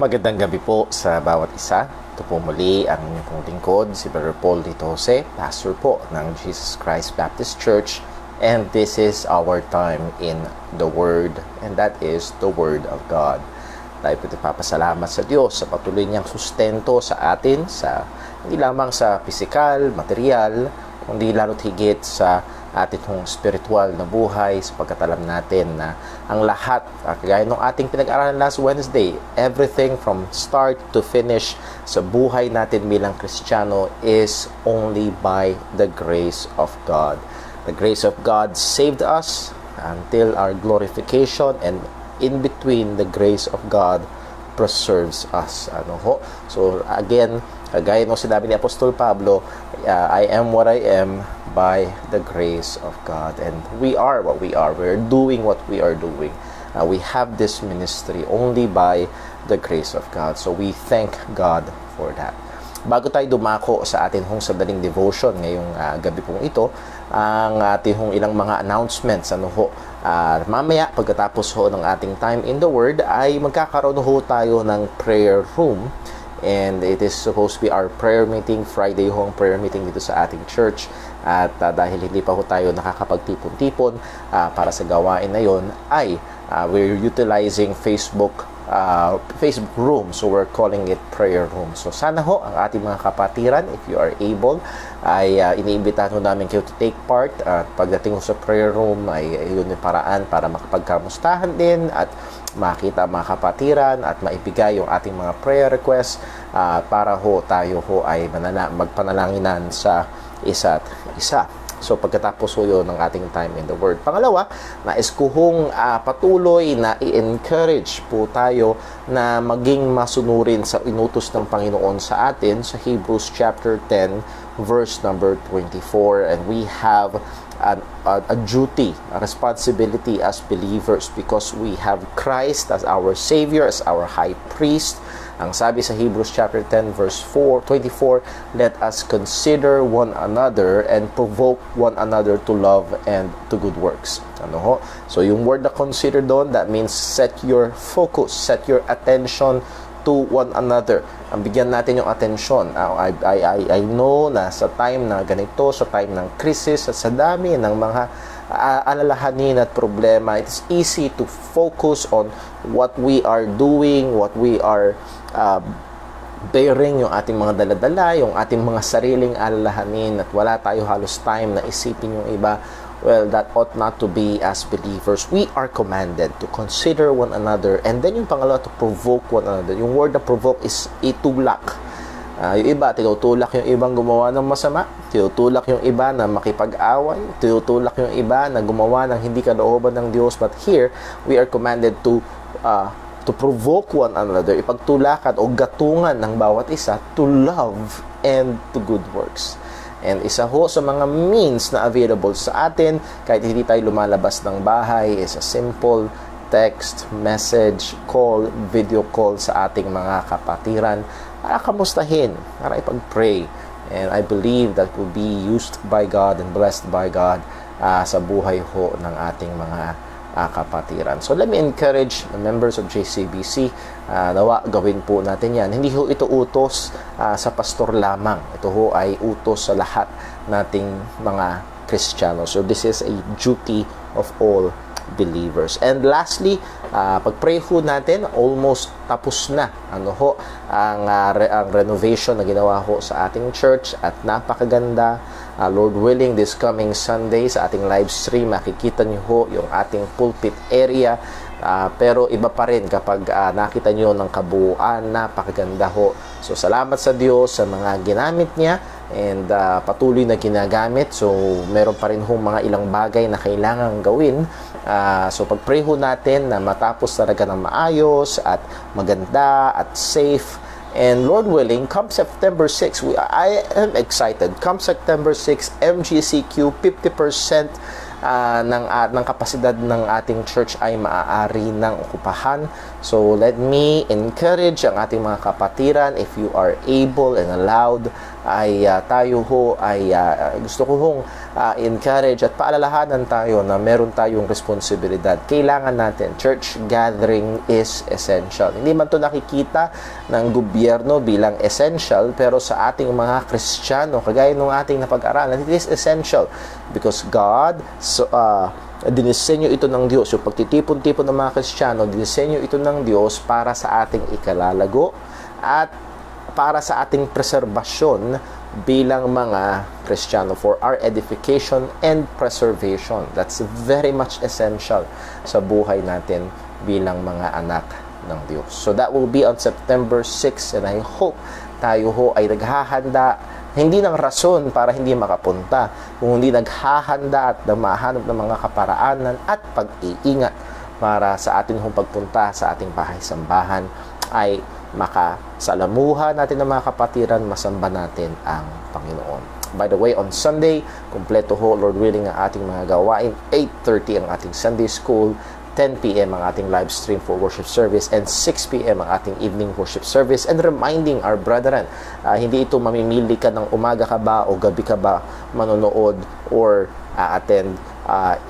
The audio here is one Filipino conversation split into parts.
Magandang gabi po sa bawat isa. Ito po muli ang inyong pong lingkod, si Brother Paul Dito Jose, pastor po ng Jesus Christ Baptist Church. And this is our time in the Word, and that is the Word of God. Tayo po nagpapasalamat sa Diyos sa patuloy niyang sustento sa atin, hindi lamang sa pisikal, material, kundi lalo't higit sa ating hong spiritual na buhay, sapagkat alam natin na ang lahat, kagaya ng ating pinag-aralan last Wednesday, everything from start to finish sa buhay natin bilang Kristiyano is only by the grace of God. The grace of God saved us until our glorification, and in between, the grace of God preserves us. So again, kagaya ng sinabi ni Apostol Pablo, I am what I am by the grace of God, and we are what we are. We're doing what we are doing. We have this ministry only by the grace of God. So we thank God for that. Bago tayo dumako sa atin hong sandaling devotion ngayong gabi pong ito, ang ating hong ilang mga announcements. Mamaya, pagkatapos ng ating time in the Word, ay magkakaroon tayo ng prayer room. And it is supposed to be our prayer meeting, Friday ang prayer meeting dito sa ating church. At dahil hindi pa tayo nakakapagtipon-tipon para sa gawain na yon, ay we're utilizing Facebook room. So we're calling it prayer room. So sana ang ating mga kapatiran, if you are able, ay iniimbitahan namin kayo to take part. At pagdating sa prayer room, ay yun yung paraan para makapagkamustahan din at makita mga kapatiran at maibigay yung ating mga prayer requests para tayo ay magpanalanginan sa isa't isa. So pagkatapos yun ng ating time in the Word. Pangalawa, nais ko patuloy na i-encourage po tayo na maging masunurin sa inutos ng Panginoon sa atin sa Hebrews chapter 10 verse number 24. And we have a duty, a responsibility as believers, because we have Christ as our Savior, as our High Priest. Ang sabi sa Hebrews chapter 10 verse 24, let us consider one another and provoke one another to love and to good works. So yung word na consider doon, that means set your focus, set your attention to one another. Ang bigyan natin yung atensyon. I know na sa time na ganito, sa time ng crisis, at sa dami ng mga alalahanin at problema, it's easy to focus on what we are doing, what we are bearing, yung ating mga daladala, yung ating mga sariling alalahanin, at wala tayo halos time na isipin yung iba. Well, that ought not to be as believers. We are commanded to consider one another, and then yung pangalawa, to provoke one another. Yung word na provoke is itulak. Yung iba, tinutulak yung ibang gumawa ng masama, tinutulak yung iba na makipag-away, tinutulak yung iba na gumawa ng hindi kalooban ng Diyos. But here, we are commanded to provoke one another, ipagtulakan o gatungan ng bawat isa to love and to good works. And isa sa mga means na available sa atin, kahit hindi tayo lumalabas ng bahay, is a simple text, message, call, video call sa ating mga kapatiran para kamustahin, para ipag-pray. And I believe that will be used by God and blessed by God sa buhay ng ating mga kapatiran. So let me encourage the members of JCBC, nawa gawin po natin yan. Hindi ito utos sa pastor lamang. Ito ay utos sa lahat nating mga Kristiyano. So this is a duty of all believers. And lastly, pag-pray natin, almost tapos na ang renovation na ginawa sa ating church, at napakaganda. Lord willing, this coming Sunday sa ating live stream, makikita niyo yung ating pulpit area. Pero iba pa rin kapag nakita niyo ng kabuuan, napakaganda So salamat sa Diyos sa mga ginamit niya, and patuloy na ginagamit. So meron pa rin mga ilang bagay na kailangan gawin. So pag-pray natin na matapos talaga ng maayos at maganda at safe. And Lord willing, come September 6, I am excited. Come September 6, MGCQ, 50% ng kapasidad ng ating church ay maaari ng okupahan. So let me encourage ang ating mga kapatiran, if you are able and allowed, ay tayo ho ay gusto ko hong encourage at paalalahanan tayo na meron tayong responsibilidad. Kailangan natin, church gathering is essential. Hindi man to nakikita ng gobyerno bilang essential, pero sa ating mga Kristiyano, kagaya ng ating napag-aralan, it is essential because God dinisenyo ito ng Diyos. Yung pagtitipon-tipon ng mga Kristiyano, dinisenyo ito ng Diyos para sa ating ikalalago at para sa ating preserbasyon bilang mga Kristiyano, for our edification and preservation. That's very much essential sa buhay natin bilang mga anak ng Diyos. So that will be on September 6, and I hope tayo ho ay naghahanda, hindi ng rason para hindi makapunta, kung hindi naghahanda at mahanap ng mga kaparaanan at pag-iingat para sa atin hong pagpunta sa ating bahay-sambahan ay makasalamuha natin ng mga kapatiran, masamba natin ang Panginoon. By the way, on Sunday, kumpleto ho, Lord willing, ang ating mga gawain. 8:30 ang ating Sunday School, 10 p.m. ang ating live stream for worship service, and 6 p.m. ang ating evening worship service. And reminding our brethren, hindi ito mamimili ka ng umaga ka ba o gabi ka ba manonood or attend.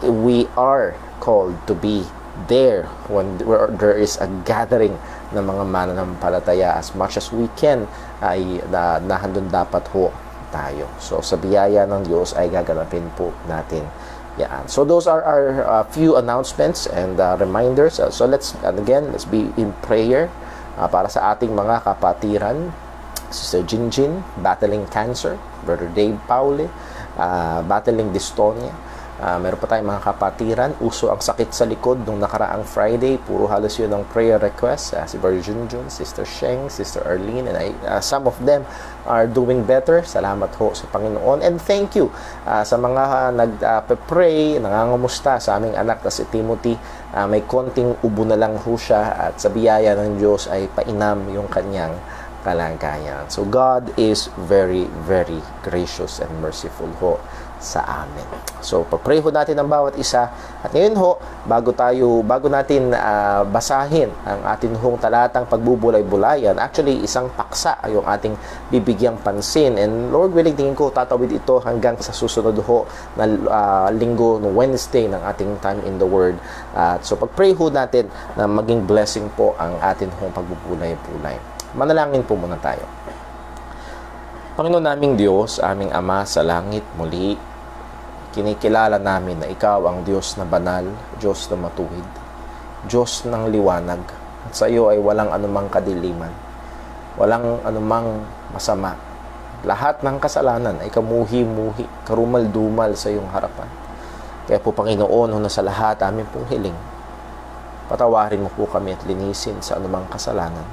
We are called to be there when there is a gathering ng mga mananampalataya. As much as we can ay nahandun dapat ho tayo. So sa biyaya ng Diyos ay gaganapin po natin yan. So those are our few announcements and reminders. So let's be in prayer para sa ating mga kapatiran. Sister Jinjin battling cancer, Brother Dave Pauli battling dystonia. Meron pa tayong mga kapatiran, uso ang sakit sa likod nung nakaraang Friday, puro halos yun ang prayer request. Si Brother Junjun, Sister Sheng, Sister Arlene, and some of them are doing better. Salamat ho sa Panginoon, and thank you sa mga nag-pray, nangangamusta sa aming anak na si Timothy. May konting ubo na lang ho siya, at sa biyaya ng Diyos ay painam yung kanyang kalagayan. So God is very, very gracious and merciful ho sa amin. So pag-pray ho natin ang bawat isa. At ngayon ho, bago natin basahin ang atin hong talatang pagbubulay-bulayan, actually isang paksa yung ating bibigyang pansin, and Lord willing, tingin ko tatawid ito hanggang sa susunod ho na linggo, no Wednesday ng ating time in the Word. So pag-pray ho natin na maging blessing po ang atin hong pagbubulay-bulay. Manalangin po muna tayo. Panginoon naming Diyos, aming Ama sa langit, muli kinikilala namin na Ikaw ang Diyos na banal, Diyos na matuwid, Diyos ng liwanag, at sa iyo ay walang anumang kadiliman, walang anumang masama. Lahat ng kasalanan ay kamuhi-muhi, karumal-dumal sa iyong harapan. Kaya po Panginoon, una sa lahat, amin pong hiling, patawarin mo po kami at linisin sa anumang kasalanan.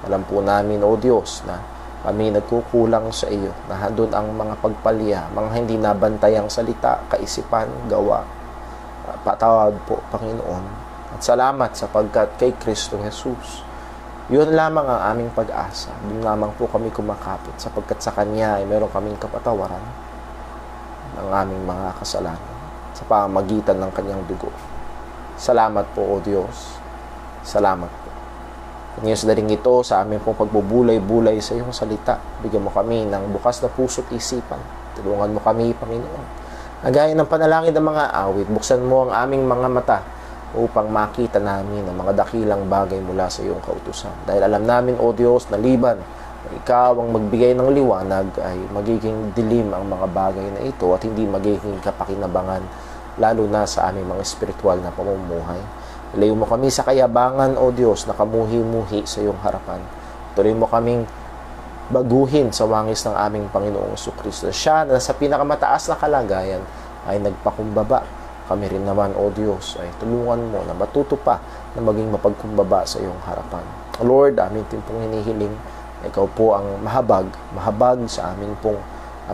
Alam po namin, O Diyos, na kami nagkukulang sa iyo, na handun ang mga pagpalya, mga hindi nabantayang salita, kaisipan, gawa. Patawad po, Panginoon. At salamat sapagkat kay Kristo Jesus, yun lamang ang aming pag-asa. Doon lamang po kami kumakapit, sapagkat sa Kanya ay meron kaming kapatawaran ng aming mga kasalanan sa pamamagitan ng Kanyang dugo. Salamat po, O Diyos. Salamat po. Ngayon sa daling ito, sa aming pong pagbubulay-bulay sa iyong salita, bigyan mo kami ng bukas na puso't isipan. Tulungan mo kami, Panginoon. Nagaya ng panalangin ng mga awit, buksan mo ang aming mga mata upang makita namin ang mga dakilang bagay mula sa iyong kautusan. Dahil alam namin, O Diyos, na liban na ikaw ang magbigay ng liwanag, ay magiging dilim ang mga bagay na ito at hindi magiging kapakinabangan, lalo na sa aming mga espiritual na pamumuhay. Ilayo mo kami sa kayabangan, O Diyos, na kamuhi-muhi sa iyong harapan. Tuloy mo kaming baguhin sa wangis ng aming Panginoong Jesucristo. Siya na sa pinakamataas na kalagayan ay nagpakumbaba. Kami rin naman, O Diyos, ay tulungan mo na matuto pa na maging mapagkumbaba sa iyong harapan. Lord, amin din pong hinihiling, ikaw po ang mahabag sa amin pong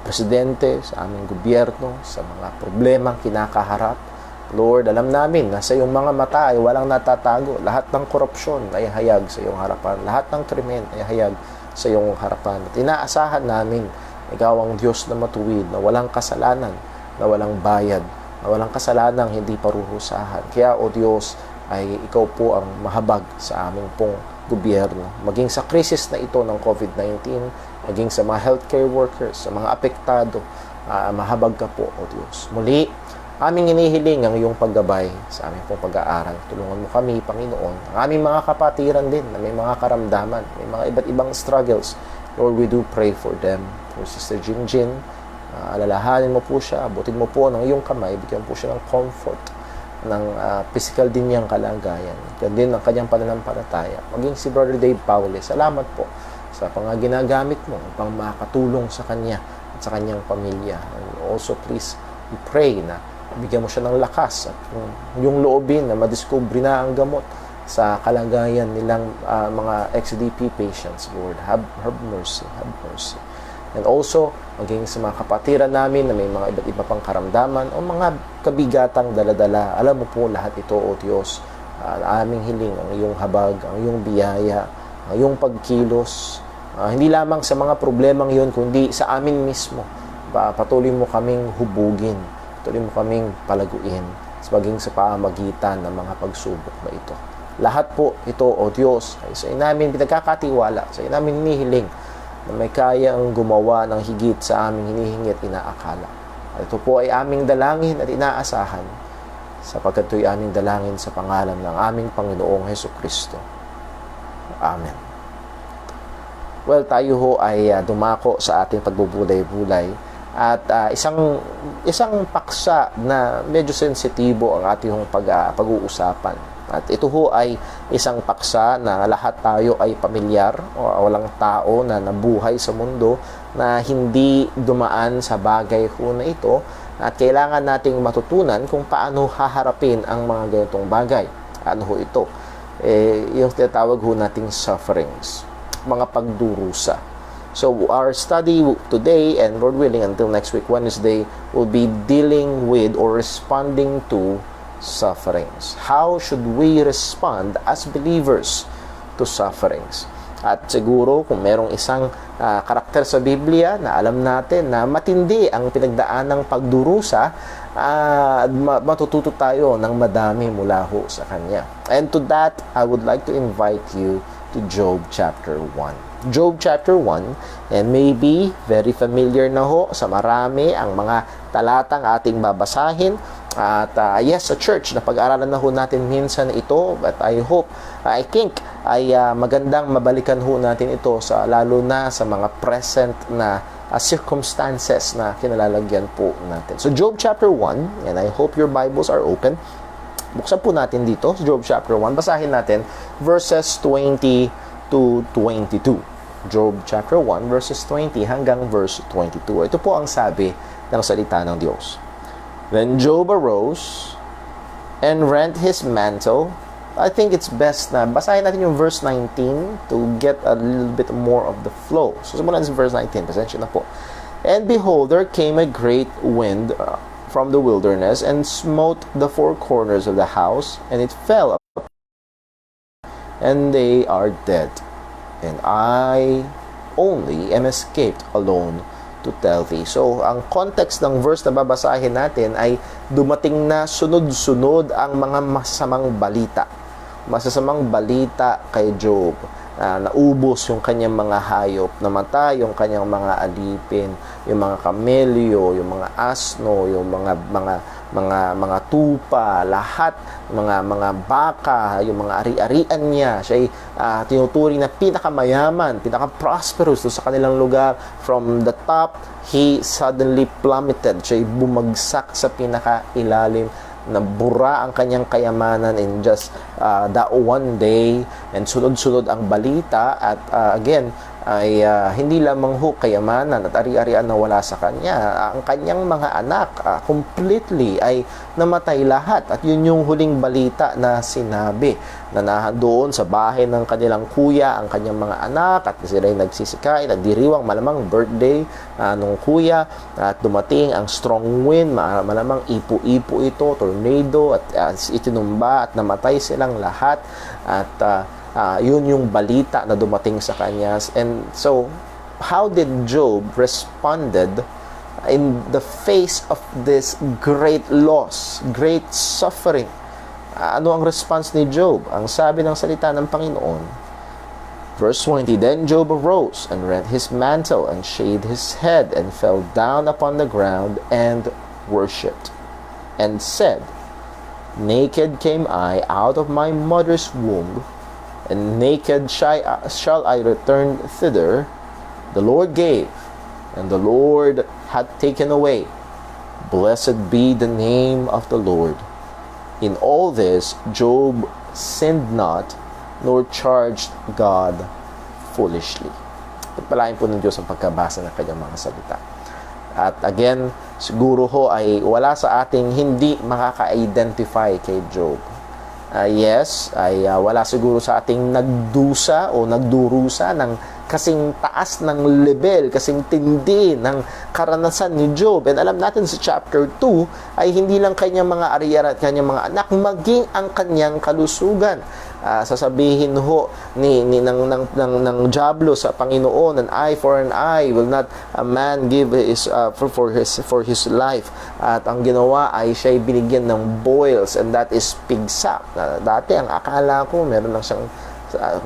presidente, sa aming gobyerno, sa mga problemang kinakaharap. Lord, alam namin na sa iyong mga mata ay walang natatago. Lahat ng korupsyon ay hayag sa iyong harapan. Lahat ng krimen ay hayag sa iyong harapan. At inaasahan namin, ikaw ang Diyos na matuwid, na walang kasalanan, na walang bayad, na walang kasalanang hindi parurusahan. Kaya, O Diyos, ay ikaw po ang mahabag sa aming pong gobyerno, maging sa krisis na ito ng COVID-19, maging sa mga healthcare workers, sa mga apektado, mahabag ka po, O Diyos. Muli, aming inihiling ang iyong paggabay sa aming pong pag-aaral. Tulungan mo kami, Panginoon, ang aming mga kapatiran din na may mga karamdaman, may mga iba't ibang struggles. Lord, we do pray for them. For Sister Jinjin, alalahanin mo po siya, abutin mo po ng iyong kamay, bigyan po siya ng comfort, ng physical din niyang kalagayan, yan din ang kanyang pananampalataya. Maging si Brother Dave Paule, salamat po sa ginagamit mo upang makatulong sa kanya at sa kanyang pamilya. And also, please, we pray na bigyan mo siya ng lakas at yung loobin na madiscover na ang gamot sa kalagayan nilang mga XDP patients. Lord, have mercy, have mercy. And also, maging sa mga kapatiran namin na may mga iba't iba pang karamdaman o mga kabigatang daladala. Alam mo po lahat ito, O Diyos. Aming hiling ang iyong habag, ang iyong biyaya, ang iyong pagkilos. Hindi lamang sa mga problemang yun, kundi sa amin mismo. Patuloy mo kaming hubugin. Patuloy mo kaming palaguin. Maging sa pamagitan ng mga pagsubok na ito. Lahat po ito, O Diyos, ay sa inamin pinagkakatiwala, sa inamin hinihiling na may kayang gumawa ng higit sa aming hinihingi at inaakala. At ito po ay aming dalangin at inaasahan sapagkat ito'y aming dalangin sa pangalan ng aming Panginoong Hesukristo. Amen. Well, tayo ho ay dumako sa ating pagbubulay-bulay at isang paksa na medyo sensitibo ang ating pag-uusapan. At ito ho ay isang paksa na lahat tayo ay pamilyar o walang tao na nabuhay sa mundo na hindi dumaan sa bagay ho na ito at kailangan nating matutunan kung paano haharapin ang mga ganitong bagay. Ano ho ito? Yung tinatawag ho nating sufferings, mga pagdurusa. So our study today and Lord willing until next week Wednesday will be dealing with or responding to sufferings. How should we respond as believers to sufferings? At siguro kung merong isang karakter sa Biblia na alam natin na matindi ang pinagdaan ng pagdurusa, matututo tayo ng madami mula ho sa kanya. And to that, I would like to invite you to Job chapter 1. Job chapter 1, and maybe very familiar na ho sa marami ang mga talatang ating babasahin. At yes, sa church, na pag-aralan na ho natin minsan ito, but I think, ay magandang mabalikan ho natin ito lalo na sa mga present na circumstances na kinalalagyan po natin. So, Job chapter 1, and I hope your Bibles are open. Buksan po natin dito, Job chapter 1, basahin natin verses 20 to 22. Job chapter 1, verses 20 hanggang verse 22. Ito po ang sabi ng salita ng Diyos. Then Job arose and rent his mantle. I think it's best na basahin natin yung verse 19 to get a little bit more of the flow. So, simulan sa verse 19. Pasensya na po. And behold, there came a great wind from the wilderness and smote the four corners of the house, and it fell up, and they are dead. And I only am escaped alone to tell thee. So, ang context ng verse na babasahin natin ay dumating na sunod-sunod ang mga masasamang balita. Masasamang balita kay Job. Naubos yung kanyang mga hayop, namatay yung kanyang mga alipin, yung mga kamelyo, yung mga asno, yung mga tupa, lahat, mga baka, yung mga ari-arian niya. Siya ay tinuturing na pinakamayaman, pinaka-prosperous sa kanilang lugar. From the top, he suddenly plummeted. Siya ay bumagsak sa pinaka-ilalim, nabura ang kanyang kayamanan in just that one day, and sunod-sunod ang balita at again ay hindi lamang ho kayamanan at ari-arian na wala sa kanya, ang kanyang mga anak completely ay namatay lahat. At yun yung huling balita na sinabi, na doon sa bahay ng kanilang kuya ang kanyang mga anak at sila ay nagsisikay, nagdiriwang, malamang birthday nung kuya, at dumating ang strong wind, malamang ipo-ipo ito, tornado, at itinumba at namatay silang lahat. At yun yung balita na dumating sa kanya. And so, how did Job responded in the face of this great loss, great suffering? Ano ang response ni Job? Ang sabi ng salita ng Panginoon, Verse 20, Then Job arose and rent his mantle and shaved his head and fell down upon the ground and worshipped and said, Naked came I out of my mother's womb, and naked shall I return thither. The Lord gave, and the Lord hath taken away. Blessed be the name of the Lord. In all this, Job sinned not, nor charged God foolishly. Pagpalain po ng Diyos ang pagkabasa ng kanyang mga salita. At again, siguro ho ay wala sa ating hindi makaka-identify kay Job. Yes, ay wala siguro sa ating nagdusa o nagdurusa ng kasing taas ng level, kasing tindi ng karanasan ni Job. And alam natin sa chapter 2 ay hindi lang kanyang mga ari-ari at kanyang mga anak, maging ang kanyang kalusugan. Sasabihin ho ng Diablo sa Panginoon, an eye for an eye will not a man give his for his life. At ang ginawa ay siya'y binigyan ng boils, and that is pigsa. Dati ang akala ko meron lang siyang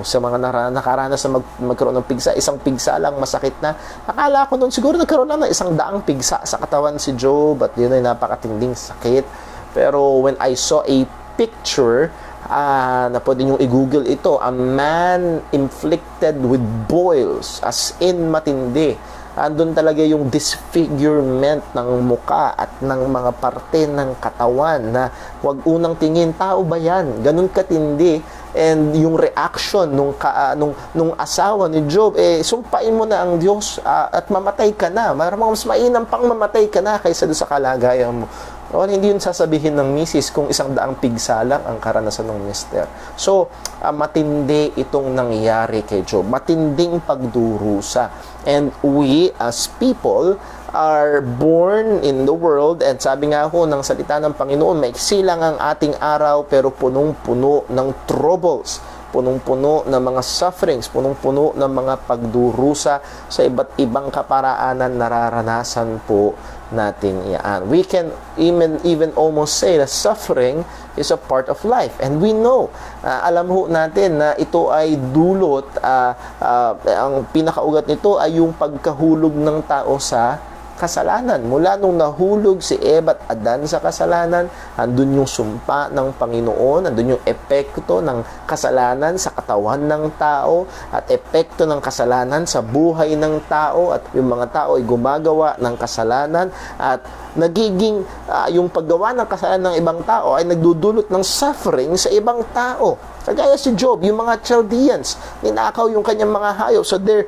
sa mga nakaranas na magkaroon ng pigsa, isang pigsa lang masakit na. Akala ko noon siguro nagkaroon lang ng 100 pigsa sa katawan si Job, at yun ay napakatinding sakit. Pero when I saw a picture na pwede nyo i-google ito, a man inflicted with boils, as in matindi. Andun talaga yung disfigurement ng muka at ng mga parte ng katawan na wag unang tingin, tao ba yan? Ganun katindi. And yung reaction nung asawa ni Job, sumpain mo na ang Diyos at mamatay ka na. Maraming mas mainam pang mamatay ka na kaysa doon sa kalagayan mo. Hindi yun sasabihin ng misis kung 100 pigsa lang ang karanasan ng mister. So, matindi itong nangyari kay Job. Matinding pagdurusa. And we as people are born in the world, and sabi nga ho ng salita ng Panginoon, maiksi lang ang ating araw pero punong-puno ng troubles, punong-puno ng mga sufferings, punong-puno ng mga pagdurusa sa iba't ibang kaparaanan nararanasan po natin yan. We can even almost say that suffering is a part of life, and we know, alam ho natin na ito ay dulot, ang pinakaugat nito ay yung pagkahulog ng tao sa kasalanan. Mula nung nahulog si Eva at Adan sa kasalanan, andun yung sumpa ng Panginoon, andun yung epekto ng kasalanan sa katawan ng tao, at epekto ng kasalanan sa buhay ng tao, at yung mga tao ay gumagawa ng kasalanan, at nagiging yung paggawa ng kasalanan ng ibang tao ay nagdudulot ng suffering sa ibang tao. Kagaya si Job, yung mga Chaldeans, ninakaw yung kanyang mga hayop. So their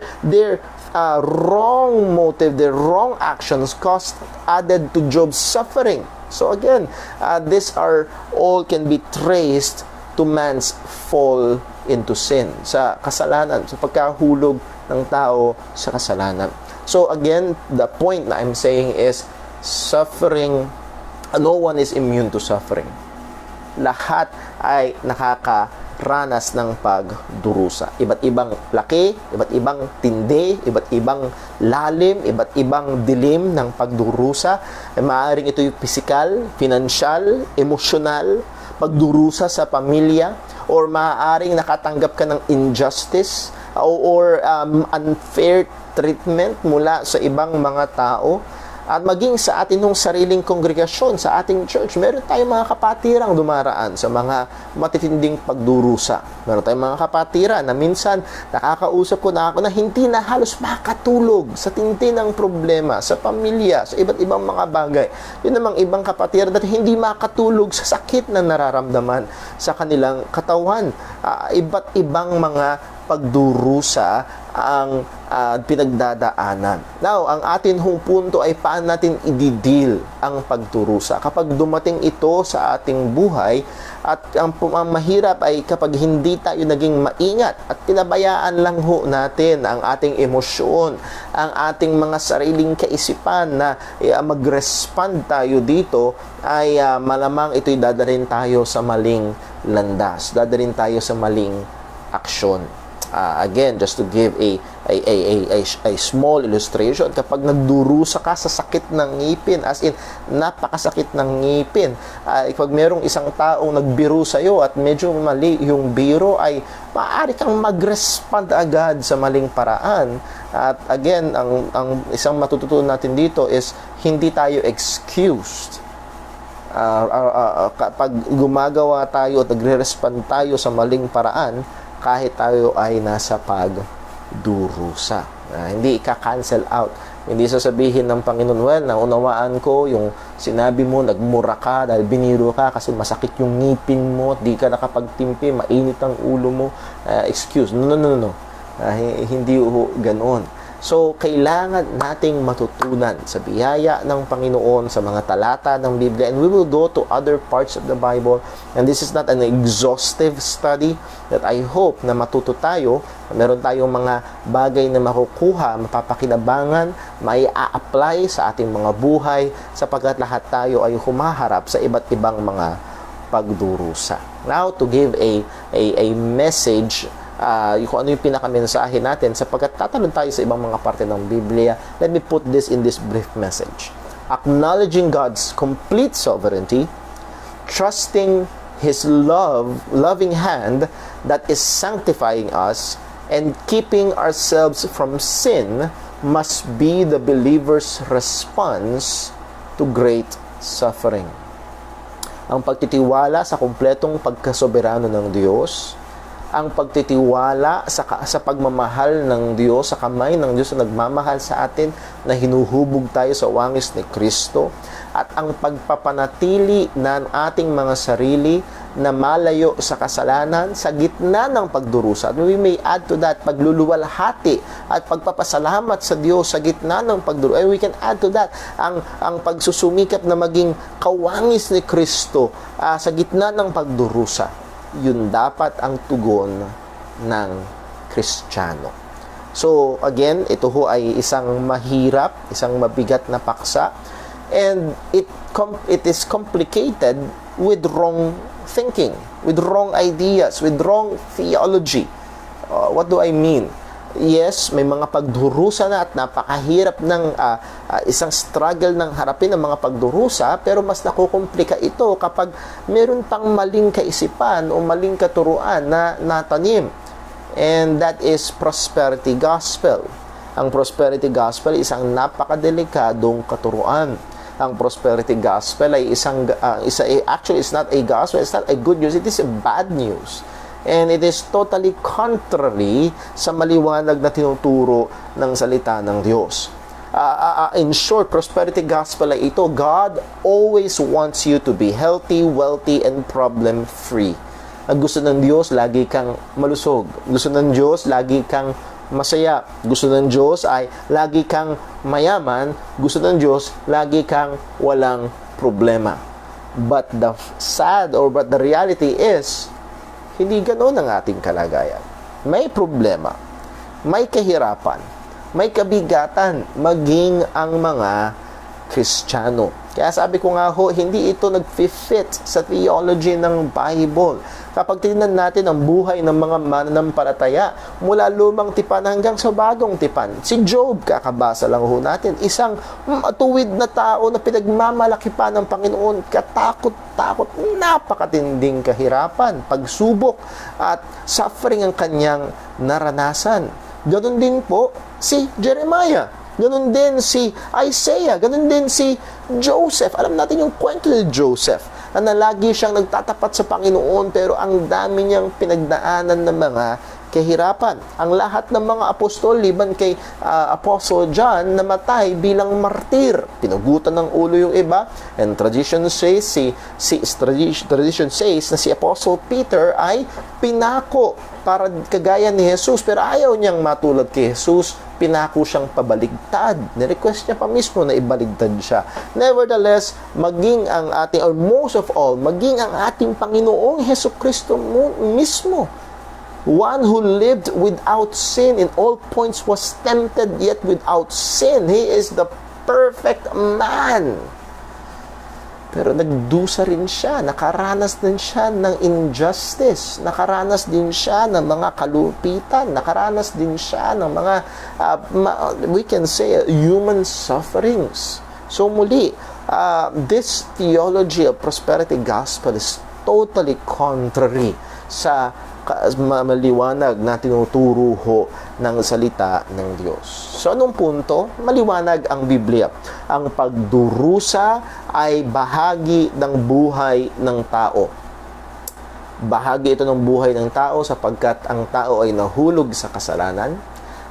wrong motive, their wrong actions added to Job's suffering. So again, these are all can be traced to man's fall into sin, sa kasalanan, sa pagkahulog ng tao sa kasalanan. So again, the point na I'm saying is, suffering, no one is immune to suffering. Lahat ay nakakaranas ng pagdurusa. Iba't ibang laki, iba't ibang tindi, iba't ibang lalim, iba't ibang dilim ng pagdurusa. Maaaring ito yung physical, financial, emotional, pagdurusa sa pamilya, or maaaring nakatanggap ka ng injustice or unfair treatment mula sa ibang mga tao. At maging sa atin nung sariling kongregasyon, sa ating church, meron tayong mga kapatirang dumaraan sa mga matitinding pagdurusa. Meron tayong mga kapatiran na minsan nakakausap ko na ako na hindi na halos makatulog sa tindi ng problema, sa pamilya, sa iba't ibang mga bagay. Yun namang ibang kapatiran dahil hindi makatulog sa sakit na nararamdaman sa kanilang katawan. Iba't ibang mga pagdurusa ang pinagdadaanan. Now, ang atin hong punto ay paano natin i-deal ang pagdurusa. Kapag dumating ito sa ating buhay, at ang mahirap ay kapag hindi tayo naging maingat at pinabayaan lang ho natin ang ating emosyon, ang ating mga sariling kaisipan na mag-respond tayo dito, ay malamang ito'y dadalhin tayo sa maling landas, dadalhin tayo sa maling aksyon. Again, just to give a small illustration, kapag nagdurusa ka sa sakit ng ngipin, as in, napakasakit ng ngipin, pag merong isang taong nagbiro sa'yo at medyo mali yung biro, ay maaari kang mag-respond agad sa maling paraan. At again, ang isang matututunan natin dito is, hindi tayo excused. Kapag gumagawa tayo at nagre-respond tayo sa maling paraan, kahit tayo ay nasa pagdurusa. Hindi ika-cancel out. Hindi sasabihin ng Panginoon, well, naunawaan ko yung sinabi mo, nagmura ka dahil biniro ka kasi masakit yung ngipin mo, di ka nakapagtimpi, mainit ang ulo mo. Excuse. No. Hindi ganoon. So, kailangan nating matutunan sa biyaya ng Panginoon, sa mga talata ng Biblia, and we will go to other parts of the Bible. And this is not an exhaustive study that I hope na matuto tayo. Meron tayong mga bagay na makukuha, mapapakinabangan, may a-apply sa ating mga buhay, sapagkat lahat tayo ay humaharap sa iba't ibang mga pagdurusa. Now, to give a message, kung ano yung pinakamensahe natin, sapagkat tatanong tayo sa ibang mga parte ng Biblia, let me put this in this brief message. Acknowledging God's complete sovereignty, trusting His loving hand that is sanctifying us, and keeping ourselves from sin must be the believer's response to great suffering. Ang pagtitiwala sa kumpletong pagkasoberano ng Diyos, ang pagtitiwala sa pagmamahal ng Diyos, sa kamay ng Diyos na nagmamahal sa atin, na hinuhubog tayo sa wangis ni Kristo, at ang pagpapanatili ng ating mga sarili na malayo sa kasalanan sa gitna ng pagdurusa. We may add to that, pagluluwalhati at pagpapasalamat sa Diyos sa gitna ng pagdurusa. And we can add to that, ang pagsusumikap na maging kawangis ni Kristo sa gitna ng pagdurusa. Yun dapat ang tugon ng Kristiyano. So, again, ito ho ay isang mahirap, isang mabigat na paksa, and it is complicated with wrong thinking, with wrong ideas, with wrong theology. What do I mean? Yes, may mga pagdurusa na at napakahirap ng isang struggle ng harapin ng mga pagdurusa, pero mas nakukomplika ito kapag meron pang maling kaisipan o maling katuruan na natanim. And that is prosperity gospel. Ang prosperity gospel ay isang napakadelikadong katuruan. Ang prosperity gospel ay actually it's not a gospel, it's not a good news, it is a bad news. And it is totally contrary sa maliwanag na tinuturo ng salita ng Diyos. In short, prosperity gospel ay ito, God always wants you to be healthy, wealthy, and problem-free. Ang gusto ng Diyos, lagi kang malusog. Gusto ng Diyos, lagi kang masaya. Gusto ng Diyos ay lagi kang mayaman. Gusto ng Diyos, lagi kang walang problema. But the reality is, hindi ganoon ang ating kalagayan. May problema, may kahirapan, may kabigatan, maging ang mga Kristiyano. Kaya sabi ko nga ho, hindi ito nag-fit sa theology ng Bible. Kapag tingnan natin ang buhay ng mga mananampalataya, mula lumang tipan hanggang sa bagong tipan. Si Job, kakabasa lang ho natin, isang matuwid na tao na pinagmamalaki pa ng Panginoon, katakot-takot, napakatinding kahirapan, pagsubok at suffering ang kanyang naranasan. Ganon din po si Jeremiah. Ganon din si Isaiah. Ganon din si Joseph. Alam natin yung kwento ni Joseph, na lagi siyang nagtatapat sa Panginoon, pero ang dami niyang pinagdaanan ng mga kahirapan. Ang lahat ng mga apostol, liban kay Apostle John, namatay bilang martir. Pinugutan ng ulo yung iba. And tradition says na si Apostle Peter ay pinako para kagaya ni Jesus, pero ayaw niyang matulad kay Jesus. Pinako siyang pabaligtad. Ni-request niya pa mismo na ibaligtad siya. Nevertheless, maging ang ating, or most of all, maging ang ating Panginoong Hesukristo mismo, one who lived without sin in all points, was tempted yet without sin. He is the perfect man. Pero nagdusa rin siya, nakaranas din siya ng injustice, nakaranas din siya ng mga kalupitan, nakaranas din siya ng mga, we can say, human sufferings. So muli, this theology of prosperity gospel is totally contrary sa maliwanag na tinuturo ho ng salita ng Diyos. So anong punto? Maliwanag ang Biblia. Ang pagdurusa ay bahagi ng buhay ng tao. Bahagi ito ng buhay ng tao sapagkat ang tao ay nahulog sa kasalanan.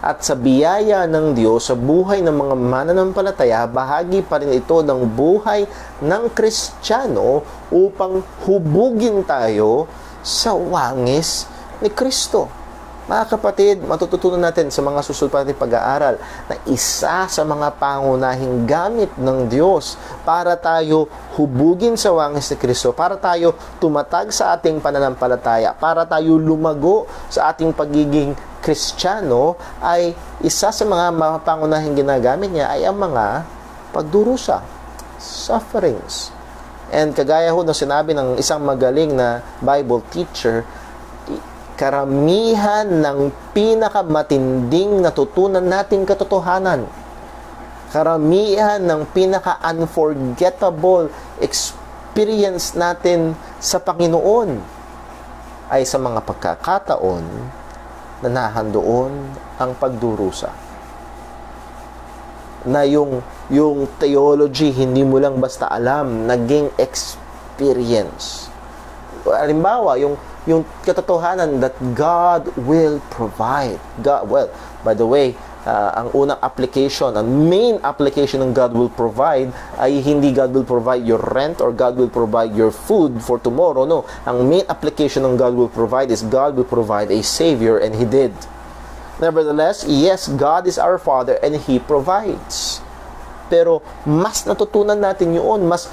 At sa biyaya ng Diyos, sa buhay ng mga mananampalataya, bahagi pa rin ito ng buhay ng Kristiyano upang hubugin tayo sa wangis ni Kristo. Mga kapatid, matututunan natin sa mga susunod pa natin pag-aaral na isa sa mga pangunahing gamit ng Diyos para tayo hubugin sa wangis ni Kristo, para tayo tumatag sa ating pananampalataya, para tayo lumago sa ating pagiging Kristiyano, ay isa sa mga pangunahing ginagamit niya ay ang mga pagdurusa, sufferings. And kagaya ho ng sinabi ng isang magaling na Bible teacher, karamihan ng pinakamatinding natutunan nating katotohanan, karamihan ng pinaka-unforgettable experience natin sa Panginoon ay sa mga pagkakataon na nahandoon ang pagdurusa. Na yung theology, hindi mo lang basta alam, naging experience. Halimbawa, yung katotohanan that God will provide. By the way, ang unang application, ang main application ng God will provide ay hindi God will provide your rent or God will provide your food for tomorrow. No, ang main application ng God will provide is God will provide a Savior, and He did. Nevertheless, yes, God is our Father and He provides. Pero mas natutunan natin yun, mas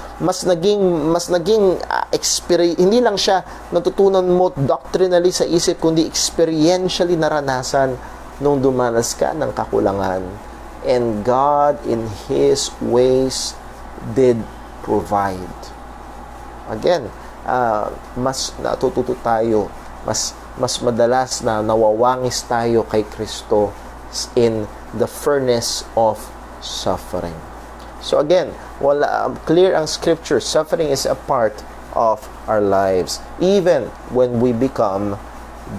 naging experience, hindi lang siya natutunan mo doctrinally sa isip, kundi experientially naranasan nung dumanas ka ng kakulangan. And God in His ways did provide. Again, mas natututo tayo, mas madalas na nawawangis tayo kay Kristo in the furnace of suffering. So again, clear ang scripture, suffering is a part of our lives, even when we become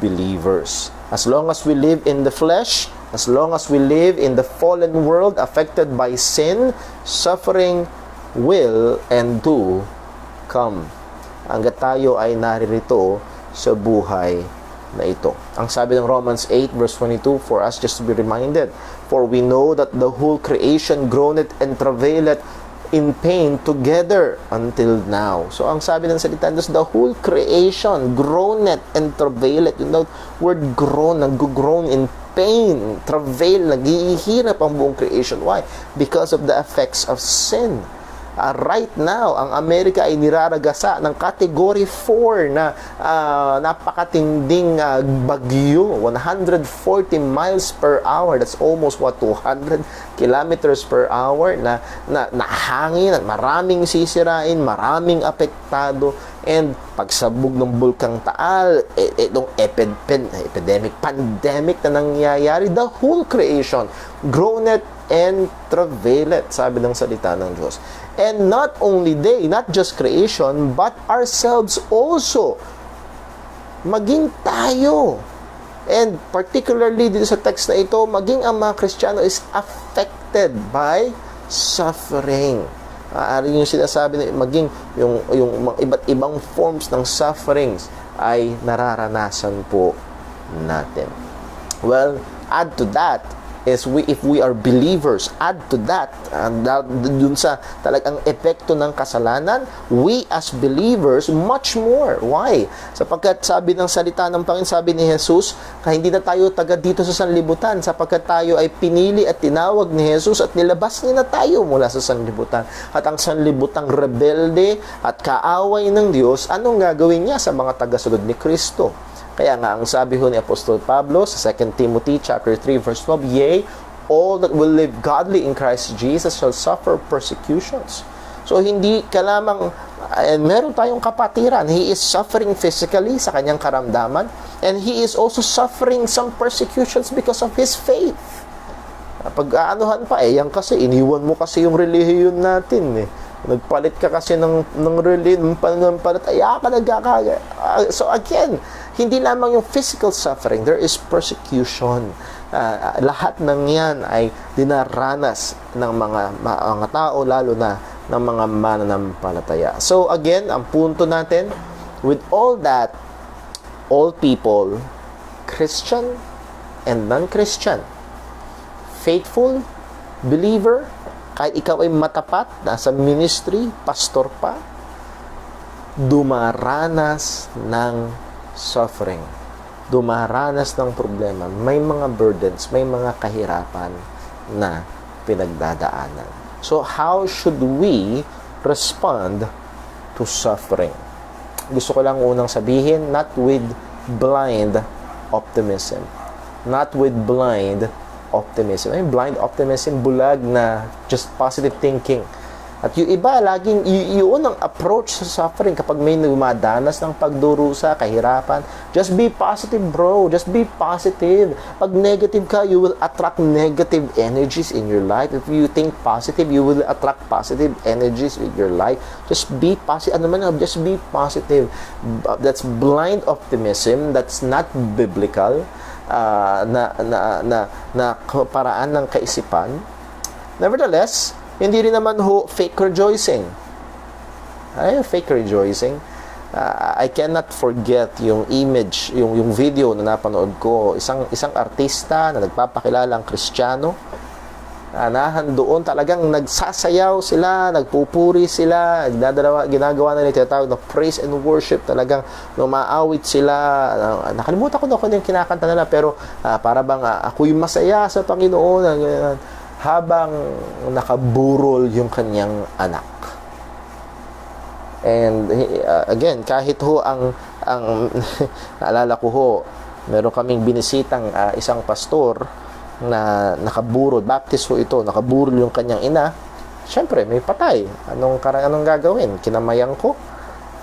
believers. As long as we live in the flesh, as long as we live in the fallen world affected by sin, suffering will and do come. Hanggat tayo ay naririto sa buhay na ito. Ang sabi ng Romans 8 verse 22, for us just to be reminded, for we know that the whole creation groaneth and travaileth in pain together until now. So ang sabi ng salita, the whole creation groaneth and travaileth. You know, word groan, nag-groan in pain, travail, nag-iihirap ang buong creation. Why? Because of the effects of sin. Right now, ang Amerika ay niraragasa ng Category 4 na napakatinding bagyo, 140 miles per hour. That's almost 200 kilometers per hour na hangin at maraming sisirain, maraming apektado. And pagsabog ng Bulkang Taal, itong pandemic na nangyayari, the whole creation groaneth and travaileth, sabi ng salita ng Diyos. And not only they, not just creation, but ourselves also. Maging tayo. And particularly dito sa text na ito, maging ang mga Kristiyano is affected by suffering. Yung sinasabi na maging yung iba't ibang forms ng sufferings ay nararanasan po natin. Well, add to that is if we are believers, add to that, dun sa talagang epekto ng kasalanan, we as believers, much more. Why? Sapagkat sabi ng salita ng Panginoon, sabi ni Jesus, hindi na tayo taga dito sa sanlibutan, sapagkat tayo ay pinili at tinawag ni Jesus at nilabas niya na tayo mula sa sanlibutan. At ang sanlibutang rebelde at kaaway ng Diyos, anong gagawin niya sa mga tagasunod ni Kristo? Kaya nga, ang sabi ho ni Apostol Pablo sa 2 Timothy chapter 3 verse 12, yea, all that will live godly in Christ Jesus shall suffer persecutions. So, hindi ka lamang, meron tayong kapatiran. He is suffering physically sa kanyang karamdaman, and he is also suffering some persecutions because of his faith. Pag-aanuhan pa, yan kasi, iniwan mo kasi yung relihiyon natin, Nagpalit ka kasi ng relihiyon, pananampalataya ka, nagkakaga. So again, hindi lamang yung physical suffering, there is persecution. Lahat ng yan ay dinaranas ng mga tao, lalo na ng mga mananampalataya. So again, ang punto natin, with all that, all people, Christian and non-Christian, faithful, believer, kahit ikaw ay matapat, nasa ministry, pastor pa, dumaranas ng suffering, dumaranas ng problema, may mga burdens, may mga kahirapan na pinagdadaanan. So, how should we respond to suffering? Gusto ko lang unang sabihin, not with blind optimism. Not with blind optimism. Ay, blind optimism, bulag na just positive thinking. At yung iba, laging yun ang approach sa suffering kapag may dumadanas ng pagdurusa, kahirapan. Just be positive, bro. Just be positive. Pag negative ka, you will attract negative energies in your life. If you think positive, you will attract positive energies in your life. Just be positive. Just be positive. That's blind optimism. That's not biblical. Na paraan ng kaisipan. Nevertheless, hindi rin naman fake rejoicing. Fake rejoicing. I cannot forget yung image, yung video na napanood ko, isang artista na nagpapakilalang Kristiyano. Nahandoon talagang nagsasayaw sila, nagpupuri sila, ginagawa na nila tinatawag na praise and worship, talagang umaawit sila. Nakalimutan ko na kung yung kinakanta nila, pero para bang ako'y masaya sa Panginoon habang nakaburol yung kanyang anak. And again, kahit ang naalala ko meron kaming binisitang isang pastor na nakaburol, baptist ito, nakaburol yung kanyang ina. Siyempre, may patay. Anong gagawin? Kinamayan ko.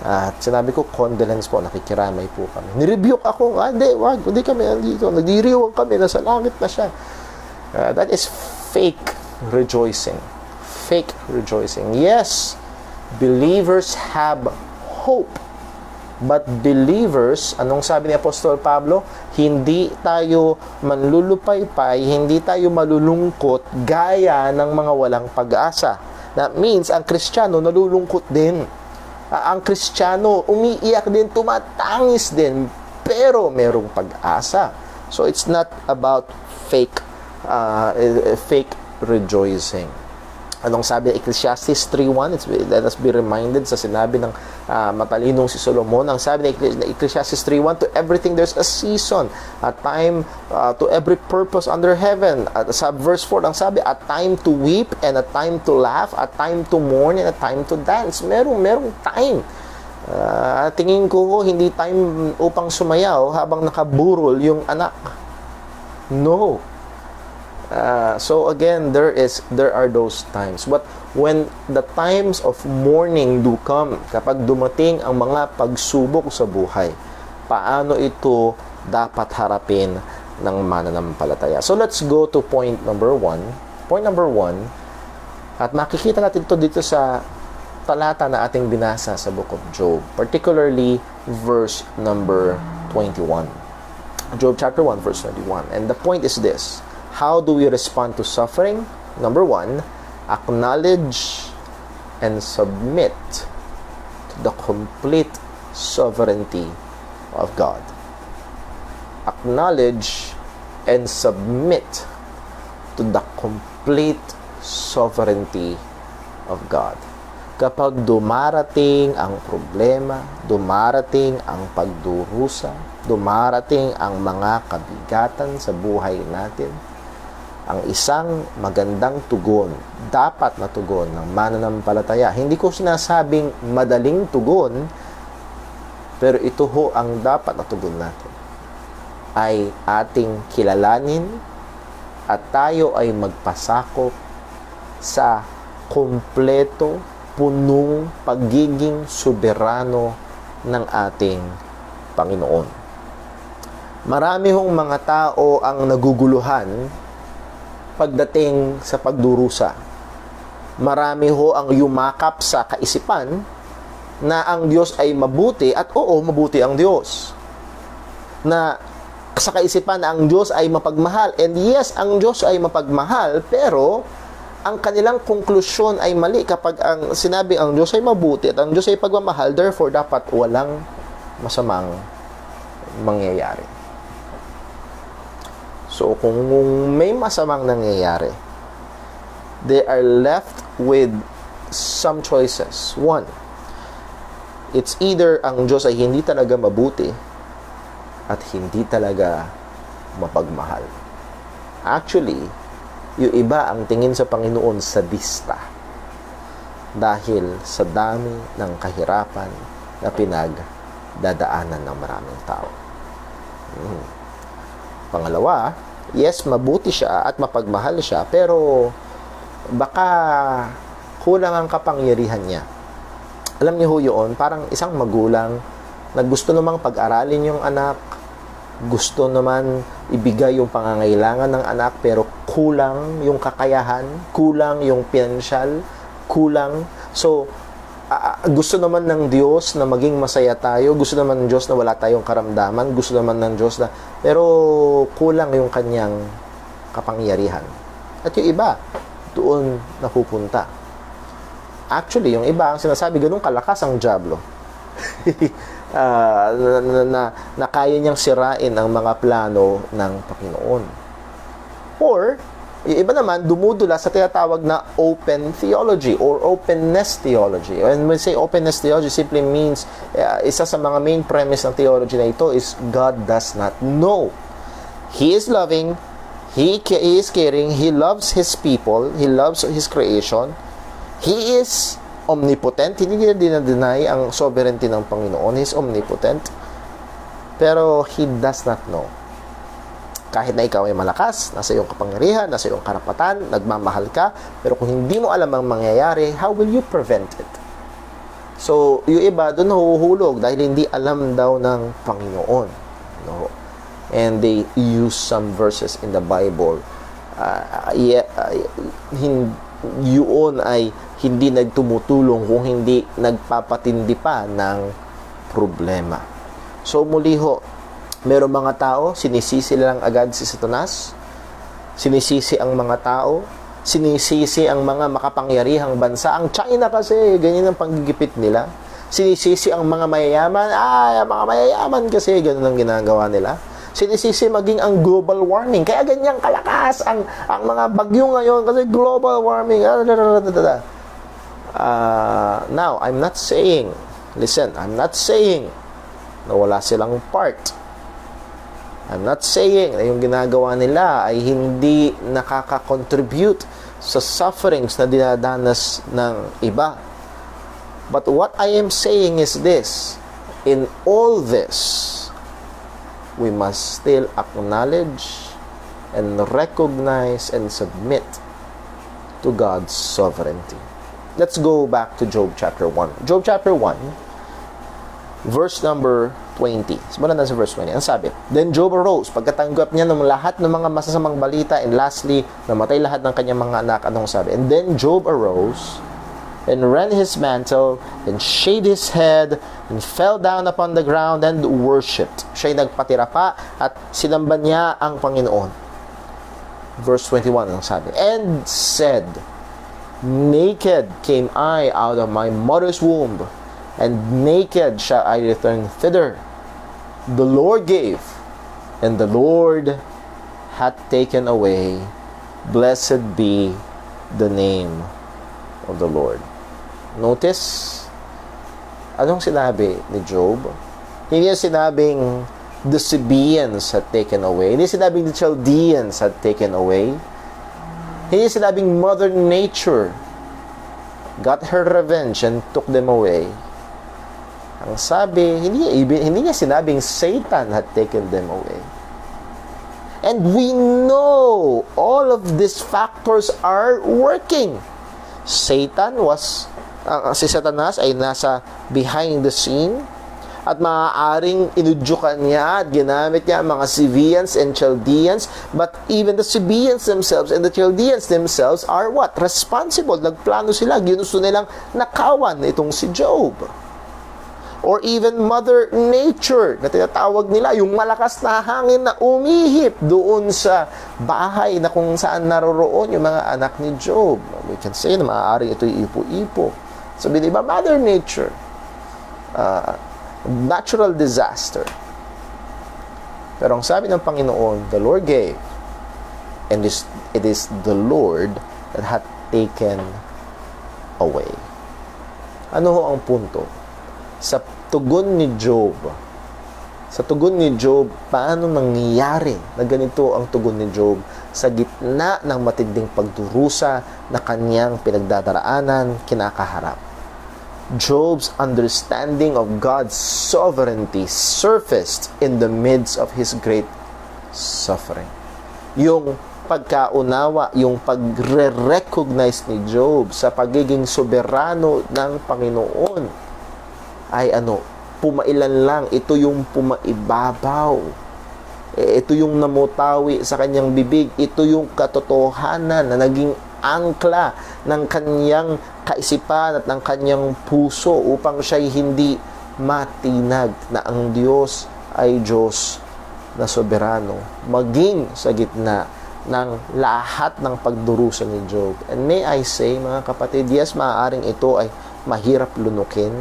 At sinabi ko, condolence po, nakikiramay po kami. Nirebuke ako, hindi kami nandito. Nagdiriwang kami, nasa langit na siya. That is fake rejoicing. Fake rejoicing. Yes, believers have hope. But believers, anong sabi ni Apostol Pablo? Hindi tayo manlulupaypay, hindi tayo malulungkot gaya ng mga walang pag-asa. That means, ang Kristiyano nalulungkot din. Ang Kristiyano umiiyak din, tumatangis din, pero merong pag-asa. So, it's not about fake rejoicing. Anong sabi ng Ecclesiastes 3:1? Let us be reminded sa sinabi ng matalinong si Solomon. Ang sabi ng Ecclesiastes 3:1, to everything there's a season, a time to every purpose under heaven. Sa verse 4, ang sabi, a time to weep and a time to laugh, a time to mourn and a time to dance. Merong time. Tingin ko, hindi time upang sumayaw habang nakaburol yung anak. No. So again, there are those times. But when the times of mourning do come, kapag dumating ang mga pagsubok sa buhay, paano ito dapat harapin ng mananampalataya? So let's go to point number 1. Point number 1, at makikita natin ito dito sa talata na ating binasa sa Book of Job, particularly verse number 21. Job chapter 1, verse 21. And the point is this: how do we respond to suffering? Number 1, acknowledge and submit to the complete sovereignty of God. Acknowledge and submit to the complete sovereignty of God. Kapag dumarating ang problema, dumarating ang pagdurusa, dumarating ang mga kabigatan sa buhay natin, ang isang magandang tugon, dapat na tugon ng mananampalataya. Hindi ko sinasabing madaling tugon, pero ito ho ang dapat na tugon natin. Ay ating kilalanin at tayo ay magpasakop sa kumpleto punong pagiging soberano ng ating Panginoon. Marami hong mga tao ang naguguluhan pagdating sa pagdurusa. Marami ho ang yumakap sa kaisipan na ang Diyos ay mabuti at oo, mabuti ang Diyos. Na sa kaisipan na ang Diyos ay mapagmahal. And yes, ang Diyos ay mapagmahal, pero ang kanilang konklusyon ay mali kapag ang sinabing ang Diyos ay mabuti at ang Diyos ay pagmamahal, therefore dapat walang masamang mangyayari. So kung may masamang nangyayari, they are left with some choices. One, it's either ang Diyos ay hindi talaga mabuti at hindi talaga mapagmahal. Actually, yung iba ang tingin sa Panginoon sadista dahil sa dami ng kahirapan na pinagdadaanan ng maraming tao. Pangalawa, yes, mabuti siya at mapagmahal siya, pero baka kulang ang kapangyarihan niya. Alam niyo ho yun, parang isang magulang na gusto namang pag-aralin yung anak, gusto naman ibigay yung pangangailangan ng anak, pero kulang yung kakayahan, kulang yung pinansyal, kulang. So, gusto naman ng Diyos na maging masaya tayo, gusto naman ng Diyos na wala tayong karamdaman, gusto naman ng Diyos na, pero kulang yung kanyang kapangyarihan. At yung iba, doon napupunta. Actually, yung iba, ang sinasabi, ganun kalakas ang dyablo. Na kaya niyang sirain ang mga plano ng Panginoon. Or, yung iba naman, dumudula sa tinatawag na open theology or openness theology. And when we say openness theology, simply means, isa sa mga main premise ng theology na ito is God does not know. He is loving, He is caring, He loves His people, He loves His creation, He is omnipotent. Hindi niya dinadeny ang sovereignty ng Panginoon. He is omnipotent. Pero He does not know. Kahit na ikaw ay malakas, nasa iyong kapangyarihan, nasa iyong karapatan, nagmamahal ka, pero kung hindi mo alam ang mangyayari, how will you prevent it? So, yung iba doon nahuhulog dahil hindi alam daw ng Panginoon. No? And they use some verses in the Bible. Yun ay hindi nagtumutulong kung hindi nagpapatindi pa ng problema. So muli ho, merong mga tao, sinisisi lang agad si Satanas, sinisisi ang mga tao, sinisisi ang mga makapangyarihang bansa. Ang China kasi, ganyan ang panggigipit nila. Sinisisi ang mga mayayaman, mga mayayaman kasi, ganun ang ginagawa nila. Sinisisi maging ang global warming. Kaya ganyang kalakas ang mga bagyo ngayon kasi global warming. Now, I'm not saying na wala silang part. I'm not saying na yung ginagawa nila ay hindi nakaka-contribute sa sufferings na dinadanas ng iba. But what I am saying is this: in all this, we must still acknowledge and recognize and submit to God's sovereignty. Let's go back to Job chapter 1. Job chapter 1, verse number 20. Simulan na sa verse 20. Ang sabi, then Job arose, pagkatanggap niya ng lahat ng mga masasamang balita, and lastly, namatay lahat ng kanyang mga anak. Anong sabi? And then Job arose, and rent his mantle, and shaved his head, and fell down upon the ground, and worshipped. Siya'y nagpatira pa, at sinamba niya ang Panginoon. Verse 21, ang sabi, and said, naked came I out of my mother's womb, and naked shall I return thither. The Lord gave, and the Lord hath taken away. Blessed be the name of the Lord. Notice, anong sinabi ni Job? Hindi niya sinabing the Sabaeans had taken away. Hindi sinabing the Chaldeans had taken away. Hindi sinabing Mother Nature got her revenge and took them away. Ang sabi, hindi niya sinabing Satan had taken them away. And we know all of these factors are working. Satan was si Satanas ay nasa behind the scene at maaaring inudyukan niya at ginamit niya ang mga Sabaeans and Chaldeans, but even the Sabaeans themselves and the Chaldeans themselves are what? Responsible. Nagplano sila, ginusto nilang nakawan itong si Job. Or even Mother Nature, na tinatawag nila, yung malakas na hangin na umihip doon sa bahay na kung saan naroroon yung mga anak ni Job. We can say na maaaring ito'y ipo-ipo. Sabi diba, Mother Nature, natural disaster. Pero ang sabi ng Panginoon, the Lord gave, and it is the Lord that hath taken away. Ano ho ang punto? Sa tugon ni Job, paano nangyayari na ganito ang tugon ni Job sa gitna ng matinding pagdurusa na kanyang pinagdadaraanan, kinakaharap? Job's understanding of God's sovereignty surfaced in the midst of his great suffering. Yung pagkaunawa, yung pagre-recognize ni Job sa pagiging soberano ng Panginoon ay pumailan lang. Ito yung pumaibabaw. Ito yung namutawi sa kanyang bibig. Ito yung katotohanan na naging angkla ng kanyang kaisipan at ng kanyang puso upang siya'y hindi matinag na ang Diyos ay Diyos na soberano, maging sa gitna ng lahat ng pagdurusa ni Job. And may I say, mga kapatid, yes, maaaring ito ay mahirap lunukin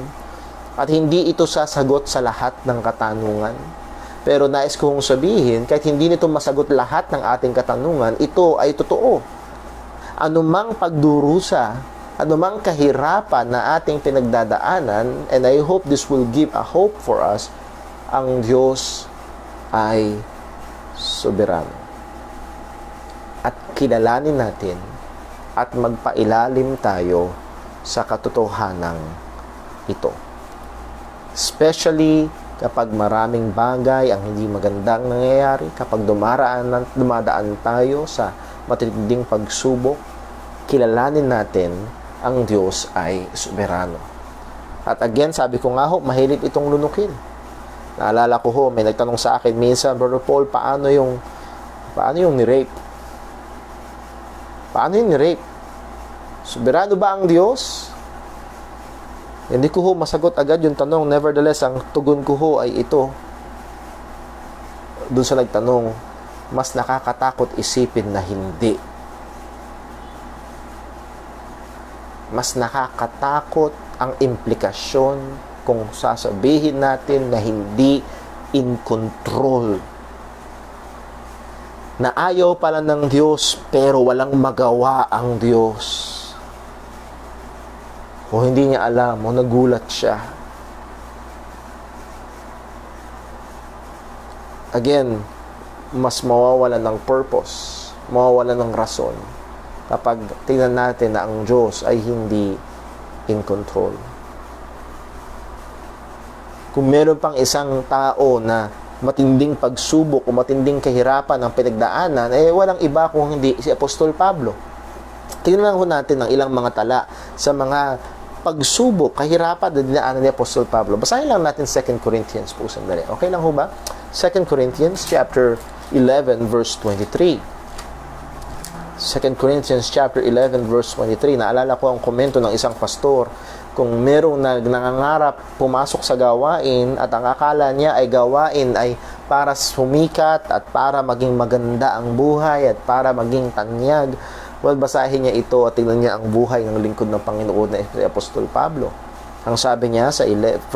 at hindi ito sasagot sa lahat ng katanungan. Pero nais kong sabihin, kahit hindi nito masagot lahat ng ating katanungan, ito ay totoo. Anumang pagdurusa, anumang kahirapan na ating pinagdadaanan, and I hope this will give a hope for us, ang Diyos ay soberano. At kilalanin natin at magpailalim tayo sa katotohanang ito. Especially kapag maraming bagay ang hindi magandang nangyayari, kapag dumadaan tayo sa matinding pagsubok, kilalanin natin ang Diyos ay soberano. At again, sabi ko nga ho, mahilig itong lunukin. Naalala ko ho, may nagtanong sa akin minsan, Brother Paul, paano yung ni-rape? Paano yung ni-rape? Soberano ba ang Diyos? Hindi ko ho masagot agad yung tanong. Nevertheless, ang tugon ko ho ay ito. Doon sa nagtanong, mas nakakatakot isipin na hindi. Mas nakakatakot ang implikasyon kung sasabihin natin na hindi in control. Na ayaw pala ng Diyos pero walang magawa ang Diyos. O hindi niya alam, o nagulat siya. Again, mas mawawalan ng purpose, mawawalan ng rason kapag tingnan natin na ang Diyos ay hindi in control. Kung meron pang isang tao na matinding pagsubok o matinding kahirapan ang pinagdaanan, walang iba kung hindi si Apostol Pablo. Tingnan lang ho natin ng ilang mga tala sa mga pagsubok, kahirapan na dinaanan ni Apostol Pablo. Basahin lang natin 2 Corinthians po sandali. Okay lang ho ba? 2 Corinthians chapter 11 verse 23. 2 Corinthians chapter 11 verse 23. Naalala ko ang komento ng isang pastor, kung merong nangangarap pumasok sa gawain at ang akala niya ay gawain ay para sumikat at para maging maganda ang buhay at para maging tanyag, well, basahin niya ito at tingnan niya ang buhay ng lingkod ng Panginoon na si Apostol Pablo. Ang sabi niya sa 2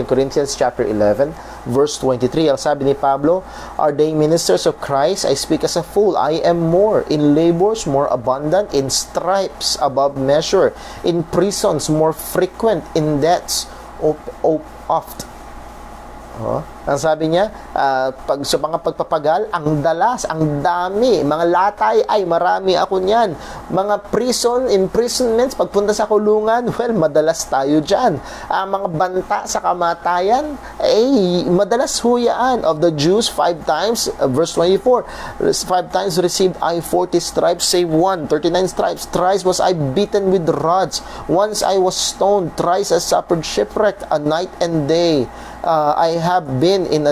Corinthians chapter 11 verse 23, ang sabi ni Pablo, "Are they ministers of Christ? I speak as a fool. I am more. In labors more abundant, in stripes above measure, in prisons more frequent, in deaths oft." Oh, ang sabi niya, pag sa mga pagpapagal, ang dalas, ang dami, mga latay, ay marami ako niyan. Mga imprisonments, pagpunta sa kulungan, well, madalas tayo dyan. Mga banta sa kamatayan, madalas huyaan. Of the Jews, 5 times, verse 24, 5 times received I 40 stripes, save one, 39 stripes. Thrice was I beaten with rods. Once I was stoned, thrice I suffered shipwreck, a night and day. I have been in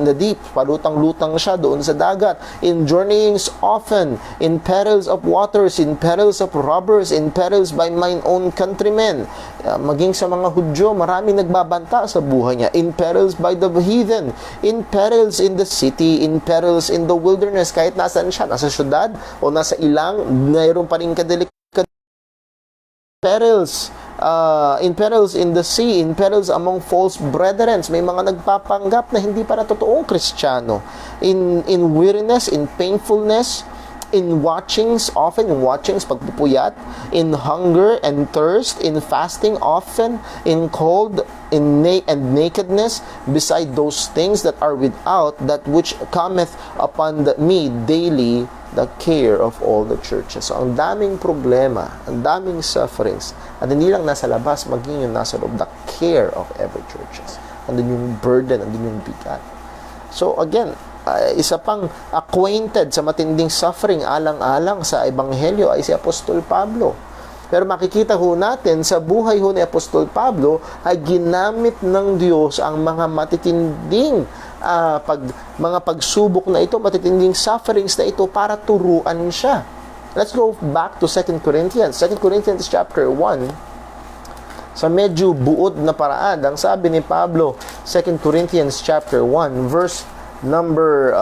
the deep, palutang-lutang siya doon sa dagat, in journeyings often, in perils of waters, in perils of robbers, in perils by mine own countrymen. Maging sa mga Hudyo, maraming nagbabanta sa buhay niya, in perils by the heathen, in perils in the city, in perils in the wilderness. Kahit nasaan siya, nasa syudad o nasa ilang, mayroon pa rin perils, in perils in the sea, in perils among false brethren. May mga nagpapanggap na hindi para totoong Kristiyano. In weariness, in painfulness, in watchings, often in watchings, pagpupuyat, in hunger and thirst, in fasting often, in cold, and nakedness, beside those things that are without, that which cometh upon me daily, the care of all the churches. So, ang daming problema, ang daming sufferings, at hindi lang nasa labas, maging yung nasa loob, the care of every churches. Andun yung burden, andun yung bigat. So, again, isa pang acquainted sa matinding suffering, alang-alang sa Ebanghelyo ay si Apostol Pablo. Pero makikita ho natin sa buhay ho ni Apostol Pablo ay ginamit ng Diyos ang mga matitinding mga pagsubok na ito, matitinding sufferings na ito para turuan siya. Let's go back to 2 Corinthians. 2 Corinthians chapter 1. Sa medyo buod na paraan, ang sabi ni Pablo, 2 Corinthians chapter 1, verse number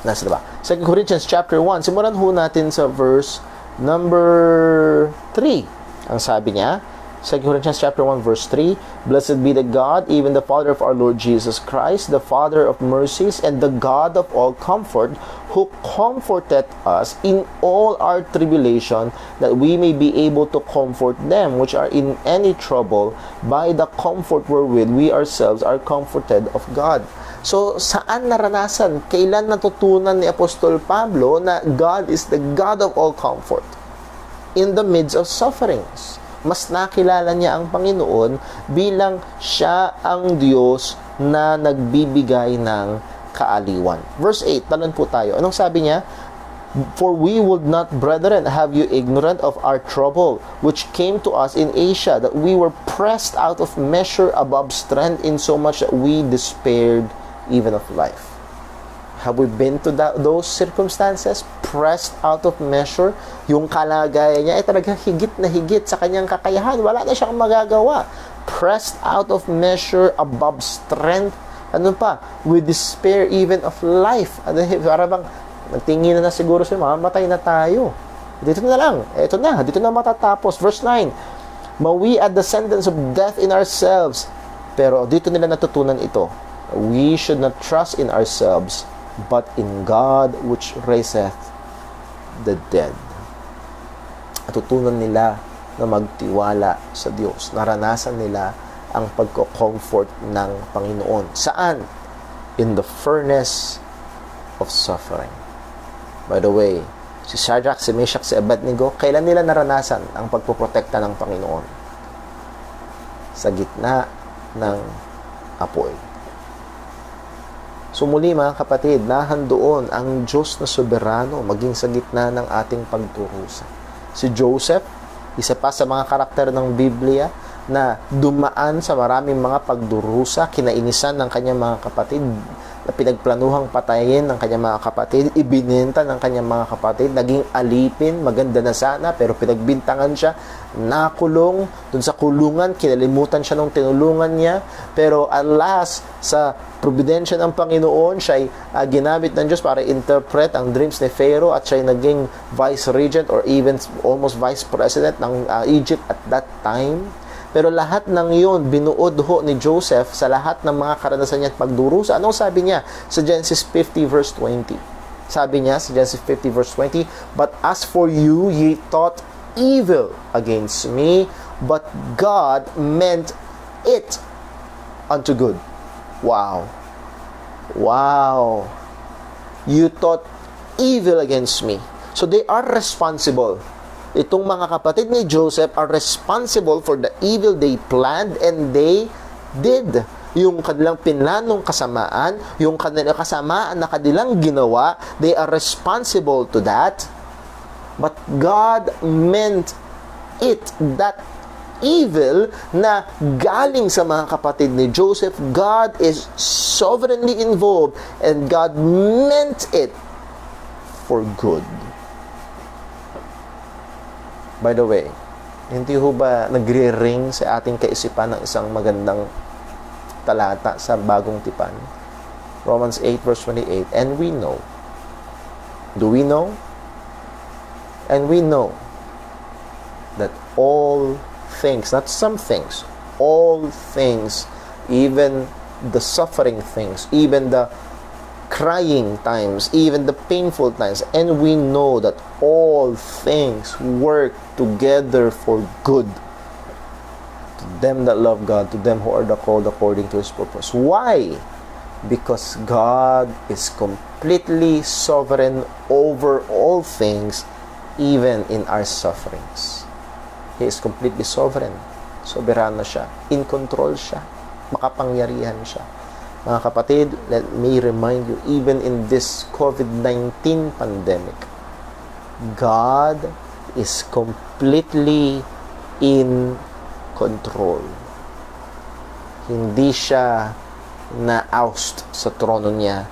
nasa ba? 2 Corinthians chapter 1. Simulan ho natin sa verse number 3. Ang sabi niya, 2 Corinthians chapter 1 verse 3, Blessed be the God, even the Father of our Lord Jesus Christ, the Father of mercies and the God of all comfort, who comforteth us in all our tribulation, that we may be able to comfort them which are in any trouble by the comfort wherewith we ourselves are comforted of God. So, saan naranasan? Kailan natutunan ni Apostol Pablo na God is the God of all comfort? In the midst of sufferings. Mas nakilala niya ang Panginoon bilang siya ang Diyos na nagbibigay ng kaaliwan. Verse 8, talon po tayo. Anong sabi niya? For we would not, brethren, have you ignorant of our trouble, which came to us in Asia, that we were pressed out of measure above strength, in so much that we despaired even of life. Have we been to those circumstances? Pressed out of measure? Yung kalagayan niya ay talagang higit na higit sa kanyang kakayahan. Wala na siyang magagawa. Pressed out of measure, above strength. Ano pa? We despair even of life. Para bang nagtingin na siguro siya, mamatay na tayo. Dito na lang. Ito na. Dito na matatapos. Verse 9. But we at the sentence of death in ourselves. Pero dito nila natutunan ito. We should not trust in ourselves, but in God which raiseth the dead. Natutunan nila na magtiwala sa Diyos. Naranasan nila ang pagko-comfort ng Panginoon. Saan? In the furnace of suffering. By the way, si Shadrach, si Meshach, si Abednego, kailan nila naranasan ang pagpoprotekta ng Panginoon? Sa gitna ng apoy. So muli mga kapatid, nahandoon ang Diyos na soberano maging sa gitna ng ating pagdurusa. Si Joseph, isa pa sa mga karakter ng Biblia na dumaan sa maraming mga pagdurusa, kinainisan ng kanyang mga kapatid, na pinagplanuhang patayin ng kanyang mga kapatid, ibinenta ng kanyang mga kapatid, naging alipin, maganda na sana, pero pinagbintangan siya, nakulong, dun sa kulungan, kinalimutan siya nung tinulungan niya, pero at last, sa providensya ng Panginoon, siya ay ginamit ng Diyos para interpret ang dreams ni Pharaoh at siya ay naging vice-regent or even almost vice-president ng Egypt at that time. Pero lahat ng iyon, binuod ho ni Joseph sa lahat ng mga karanasan niya at pagdurusa. Anong sabi niya sa Genesis 50 verse 20? Sabi niya sa Genesis 50 verse 20, But as for you, ye thought evil against me, but God meant it unto good. Wow. Wow. You thought evil against me. So they are responsible. Itong mga kapatid ni Joseph are responsible for the evil they planned and they did. Yung kanilang pinlanong kasamaan, yung kanilang kasamaan na kanilang ginawa, they are responsible to that. But God meant it, that evil na galing sa mga kapatid ni Joseph, God is sovereignly involved and God meant it for good. By the way, hindi ho ba nagre-ring sa ating kaisipan ng isang magandang talata sa Bagong Tipan? Romans 8 verse 28. And we know. Do we know? And we know that all things, not some things, all things, even the suffering things, even the crying times, even the painful times, and we know that all things work together for good to them that love God, to them who are called according to His purpose. Why? Because God is completely sovereign over all things, even in our sufferings. He is completely sovereign. Soberano siya. In control siya. Makapangyarihan siya. Mga kapatid, let me remind you, even in this COVID-19 pandemic, God is completely in control. Hindi siya na-oust sa trono niya.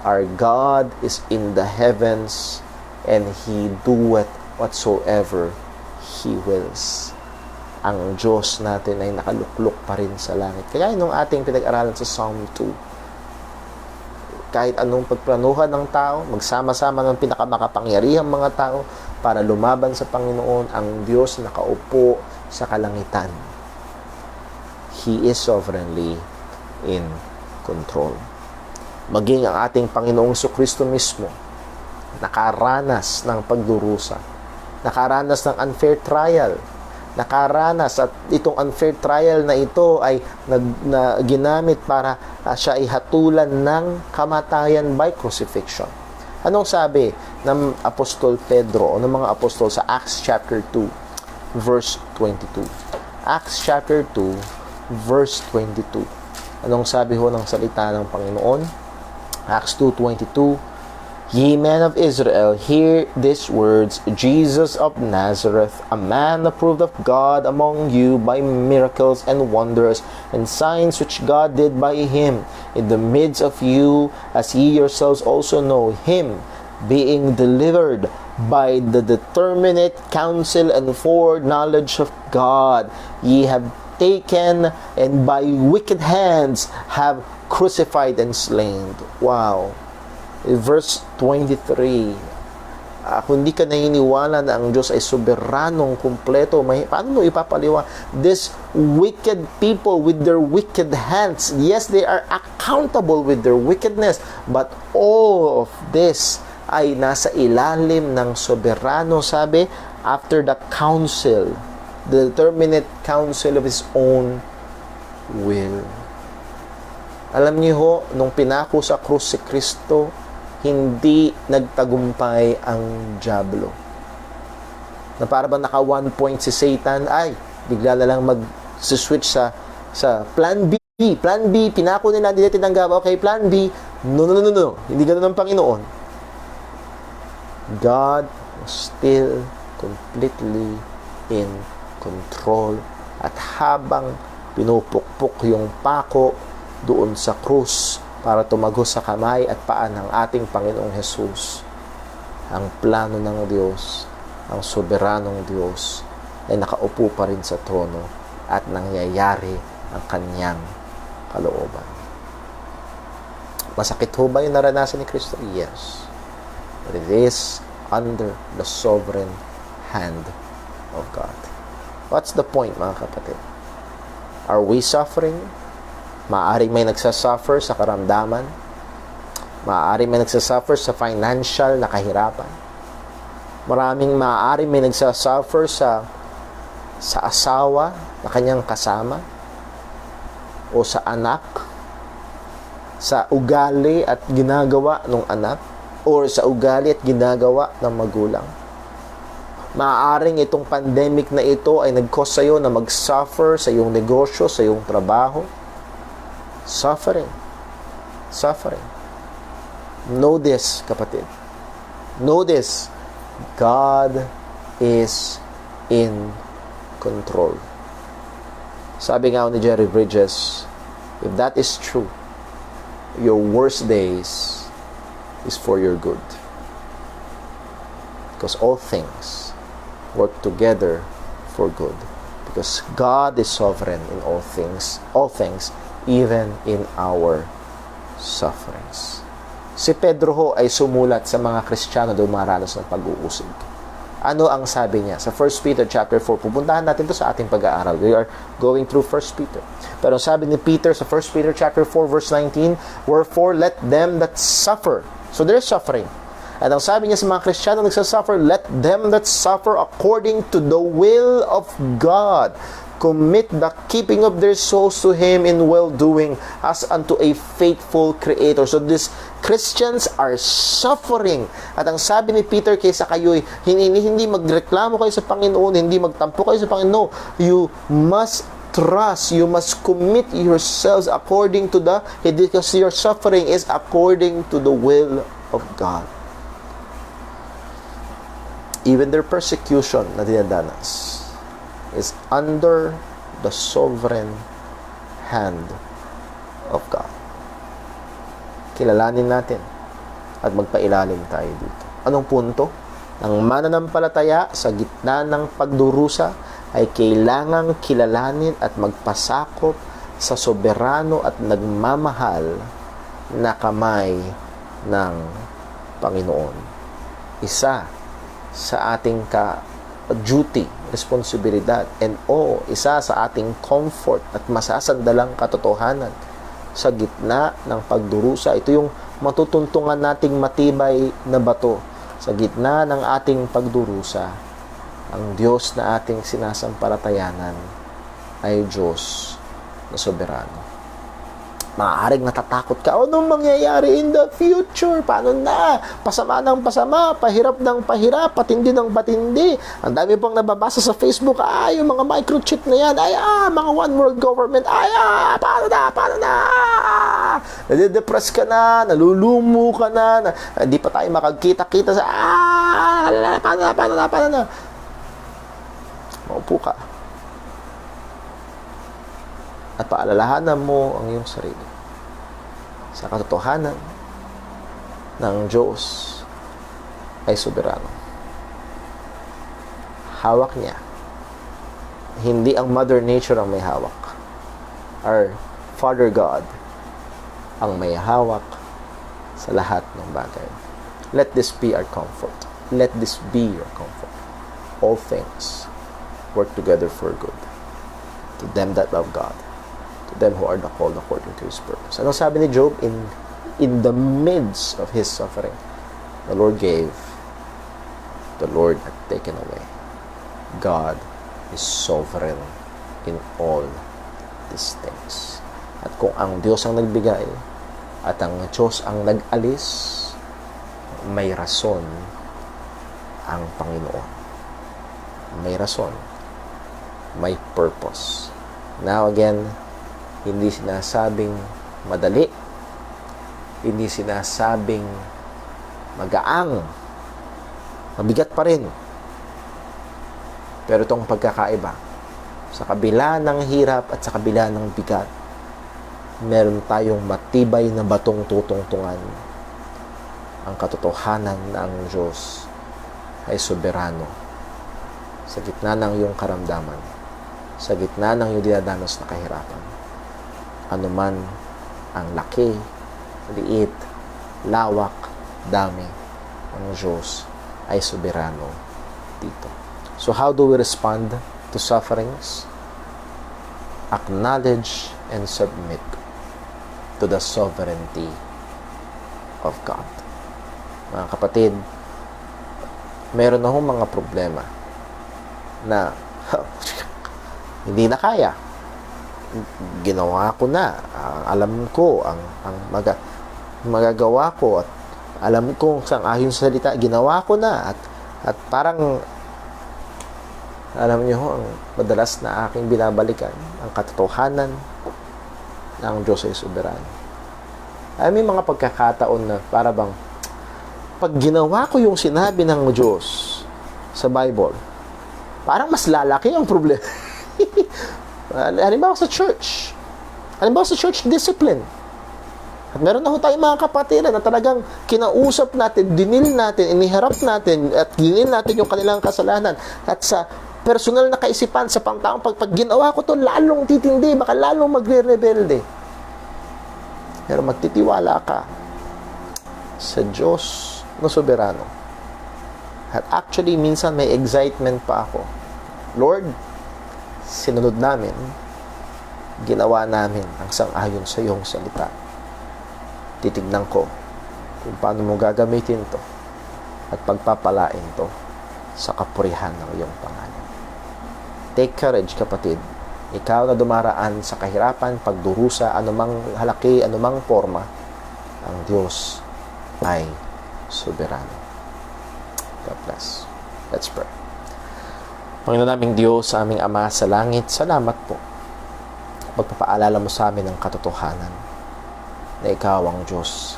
Our God is in the heavens and He doeth whatsoever He wills. Ang Diyos natin ay nakaluklok pa rin sa langit. Kaya nung ating pinag-aralan sa Psalm 2, kahit anong pagplanuhan ng tao, magsama-sama ng pinakamakapangyarihang mga tao para lumaban sa Panginoon, ang Diyos nakaupo sa kalangitan. He is sovereignly in control. Maging ang ating Panginoong Jesucristo mismo, nakaranas ng pagdurusa, nakaranas ng unfair trial, nakaranas at itong unfair trial na ito ay ginamit para siya ay hatulan ng kamatayan by crucifixion. Anong sabi ng Apostol Pedro o ng mga apostol sa Acts chapter 2 verse 22? Acts chapter 2 verse 22. Anong sabi ho ng salita ng Panginoon? Acts 2:22. Ye men of Israel, hear these words, Jesus of Nazareth, a man approved of God among you by miracles and wonders and signs which God did by him in the midst of you, as ye yourselves also know him, being delivered by the determinate counsel and foreknowledge of God, ye have taken and by wicked hands have crucified and slain. Wow. Verse 23, kung hindi ka naniniwala na ang Diyos ay soberanong kumpleto, paano mo ipapaliwa? This wicked people with their wicked hands, yes, they are accountable with their wickedness, but all of this ay nasa ilalim ng soberano, sabi, after the counsel, the determinate counsel of His own will. Alam niyo ho, nung pinako sa krus si Kristo, hindi nagtagumpay ang dyablo. Na para ba naka 1 point si Satan, ay bigla na lang mag-switch sa plan B. Plan B, pinako nila, hindi natin tinanggap. Okay, plan B. No. Hindi ganoon ang Panginoon. God was still completely in control. At habang pinupukpok yung pako doon sa krus, para tumagos sa kamay at paa ng ating Panginoong Jesus, ang plano ng Diyos, ang soberanong Diyos, ay nakaupo pa rin sa trono at nangyayari ang kanyang kalooban. Masakit ho ba yung naranasan ni Kristo? Yes. But it is under the sovereign hand of God. What's the point, mga kapatid? Are we suffering? Maaaring may nagsasuffer sa karamdaman. Maaaring may nagsasuffer sa financial na kahirapan. Maaaring may nagsasuffer sa asawa na kanyang kasama o sa anak sa ugali at ginagawa ng anak or sa ugali at ginagawa ng magulang. Maaaring itong pandemic na ito ay nag-cause sa'yo na mag-suffer sa iyong negosyo, sa iyong trabaho. Suffering. Suffering. Know this, kapatid. Know this. God is in control. Sabi nga ni Jerry Bridges, if that is true, your worst days is for your good. Because all things work together for good. Because God is sovereign in all things, even in our sufferings. Si Pedro ho ay sumulat sa mga Kristiyano dumaranas ng pag-uusig. Ano ang sabi niya? Sa 1 Peter chapter 4, pupuntahan natin to sa ating pag-aaral. We are going through 1 Peter. Pero sabi ni Peter sa 1 Peter chapter 4 verse 19, wherefore let them that suffer. So there's suffering. At ang sabi niya sa mga Kristiyano nagsasuffer, let them that suffer according to the will of God commit the keeping of their souls to Him in well-doing as unto a faithful Creator. So these Christians are suffering. At ang sabi ni Peter kaysa kayo, hindi magreklamo kayo sa Panginoon, hindi magtampo kayo sa Panginoon. You must trust, you must commit yourselves according to because your suffering is according to the will of God. Even their persecution na dinadanas is under the sovereign hand of God. Kilalanin natin at magpailalim tayo dito. Anong punto? Ang mananampalataya sa gitna ng pagdurusa ay kailangang kilalanin at magpasakop sa soberano at nagmamahal na kamay ng Panginoon. Isa sa ating duty, responsibilidad, and isa sa ating comfort at masasandalang katotohanan sa gitna ng pagdurusa. Ito yung matutuntungan nating matibay na bato. Sa gitna ng ating pagdurusa, ang Diyos na ating sinasampalatayanan ay Diyos na soberano. Maaaring natatakot ka, anong mangyayari in the future? Paano na? Pasama ng pasama, pahirap ng pahirap, patindi ng patindi. Ang dami pang nababasa sa Facebook, yung mga microchip na yan, mga one world government, paano na? Nade-depress ka na, nalulumo ka na, hindi pa tayo makagkita-kita sa, paano na? Maupo ka. At paalalahanan mo ang iyong sarili sa katotohanan ng Diyos ay soberano. Hawak niya. Hindi ang Mother Nature ang may hawak. Our Father God ang may hawak sa lahat ng bagay. Let this be our comfort. Let this be your comfort. All things work together for good to them that love God, to them who are called according to His purpose. Ano sabi ni Job? In the midst of his suffering, the Lord gave, the Lord had taken away. God is sovereign in all these things. At kung ang Diyos ang nagbigay at ang Diyos ang nag-alis, may rason ang Panginoon. May rason. May purpose. Now again, hindi sinasabing madali, hindi sinasabing magaang, mabigat pa rin. Pero itong pagkakaiba, sa kabila ng hirap at sa kabila ng bigat, meron tayong matibay na batong tutungtungan. Ang katotohanan na ang Diyos ay soberano sa gitna ng iyong karamdaman, sa gitna ng iyong dinadanas na kahirapan. Anuman ang laki, liit, lawak, dami, ang Diyos ay soberano dito. So how do we respond to sufferings? Acknowledge and submit to the sovereignty of God. Mga kapatid, meron na hong mga problema na hindi na kaya. ginawa ko na. Alam ko ang magagawa ko at alam ko sang-ayon sa salita, ginawa ko na at parang alam niyo ho, ang madalas na aking binabalikan ang katotohanan na ang Diyos ay soberano. Ay may mga pagkakataon na para bang pag ginawa ko yung sinabi ng Diyos sa Bible, parang mas lalaki ang problema. Halimbawa sa church. Halimbawa sa church discipline. At meron na ho tayong mga kapatiran na talagang kinausap natin, dinil natin, iniharap natin, at dinil natin yung kanilang kasalanan. At sa personal na kaisipan, sa pangtaong pag ginawa ko to, lalong titindi, baka lalong magre-rebelde. Pero magtitiwala ka sa Diyos na soberano. At actually, minsan may excitement pa ako. Lord, sinunod namin, ginawa namin ang sang-ayon sa iyong salita. Titignan ko kung paano mo gagamitin to at pagpapalain to sa kapurihan ng iyong pangalan. Take courage, kapatid. Ikaw na dumaraan sa kahirapan, pagdurusa, anumang halaki, anumang forma, ang Diyos ay soberano. God bless. Let's pray. Panginoon naming Diyos, sa aming Ama sa langit, salamat po. Pagpapaalala mo sa amin ang katotohanan na ikaw ang Diyos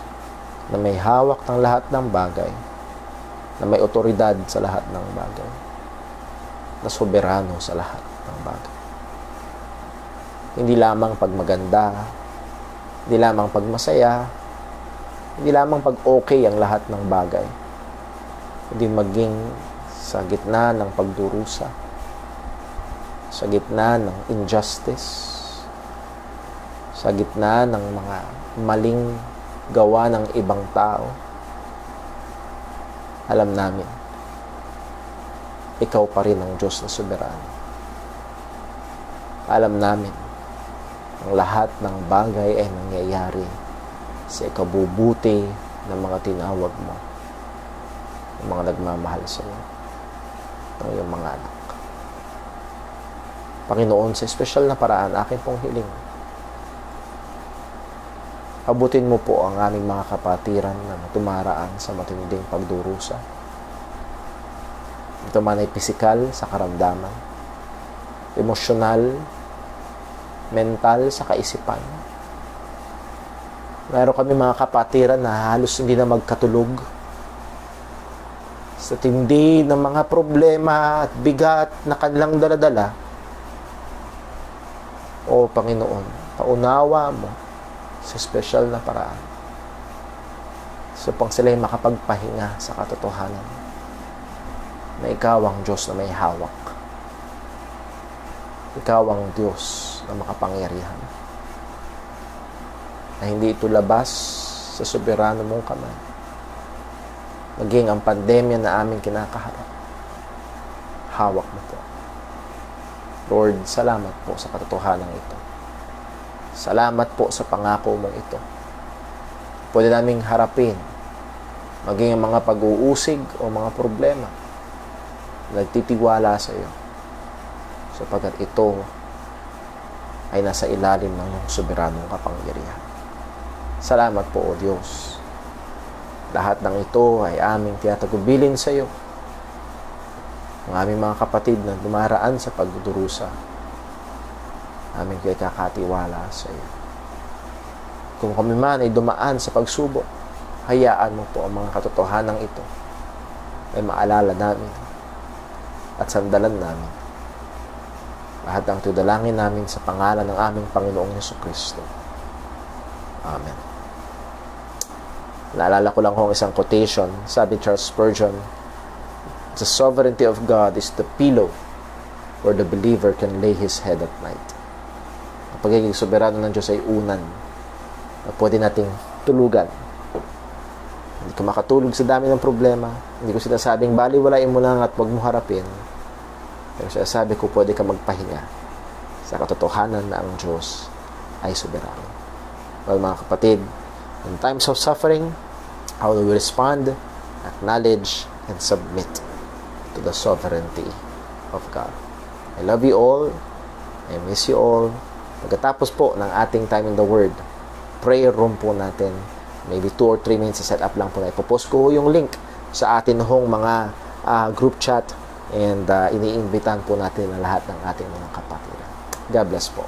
na may hawak ng lahat ng bagay, na may otoridad sa lahat ng bagay, na soberano sa lahat ng bagay. Hindi lamang pag maganda, hindi lamang pag masaya, hindi lamang pag okay ang lahat ng bagay, hindi maging sa gitna ng pagdurusa, sa gitna ng injustice, sa gitna ng mga maling gawa ng ibang tao. Alam namin, ikaw pa rin ang Diyos na soberano. Alam namin, ang lahat ng bagay ay nangyayari sa ikabubuti ng mga tinawag mo, ng mga nagmamahal sa iyo, ng iyong mga anak. Panginoon, sa espesyal na paraan, aking pong hiling, abutin mo po ang aming mga kapatiran na tumaraan sa matinding pagdurusa. Ito man ay pisikal sa karamdaman, emosyonal, mental sa kaisipan. Meron kami mga kapatiran na halos hindi na magkatulog sa tindi ng mga problema at bigat na kanilang daladala. O Panginoon, paunawa mo sa espesyal na paraan so pang sila'y makapagpahinga sa katotohanan na ikaw ang Diyos na may hawak, ikaw ang Diyos na makapangyarihan, na hindi ito labas sa soberano mong kamay. Maging ang pandemya na aming kinakaharap, hawak mo po. Lord, salamat po sa katotohanan ito. Salamat po sa pangako mong ito. Pwede naming harapin maging ang mga pag-uusig o mga problema. Nagtitiwala sa iyo sapagkat ito ay nasa ilalim ng iyong soberanong kapangyarihan. Salamat po, O Diyos. Lahat ng ito ay aming tinatagubilin sa iyo. Ang aming mga kapatid na dumaraan sa pagdudurusa, aming kayo kakatiwala sa iyo. Kung kami man ay dumaan sa pagsubok, hayaan mo po ang mga katotohanan ito ay maalala namin at sandalan namin. Lahat ng tudalangin namin sa pangalan ng aming Panginoong Jesucristo. Amen. Naalala ko lang kung isang quotation, sabi Charles Spurgeon, "The sovereignty of God is the pillow where the believer can lay his head at night." Ang pagiging soberano ng Diyos ay unan na pwede nating tulugan. Hindi ko makatulog sa dami ng problema. Hindi ko sinasabing baliwalain mo lang at huwag mo harapin. Pero sinasabi ko pwede ka magpahinga sa katotohanan na ang Diyos ay soberano. Well, mga kapatid, in times of suffering, how do we respond? Acknowledge and submit to the sovereignty of God. I love you all. I miss you all. Pagkatapos po ng ating time in the Word, prayer room po natin. Maybe 2 or 3 minutes set up lang po na ipopost ko yung link sa atin hong mga group chat and iniimbitahan po natin ang lahat ng ating mga kapatiran. God bless po.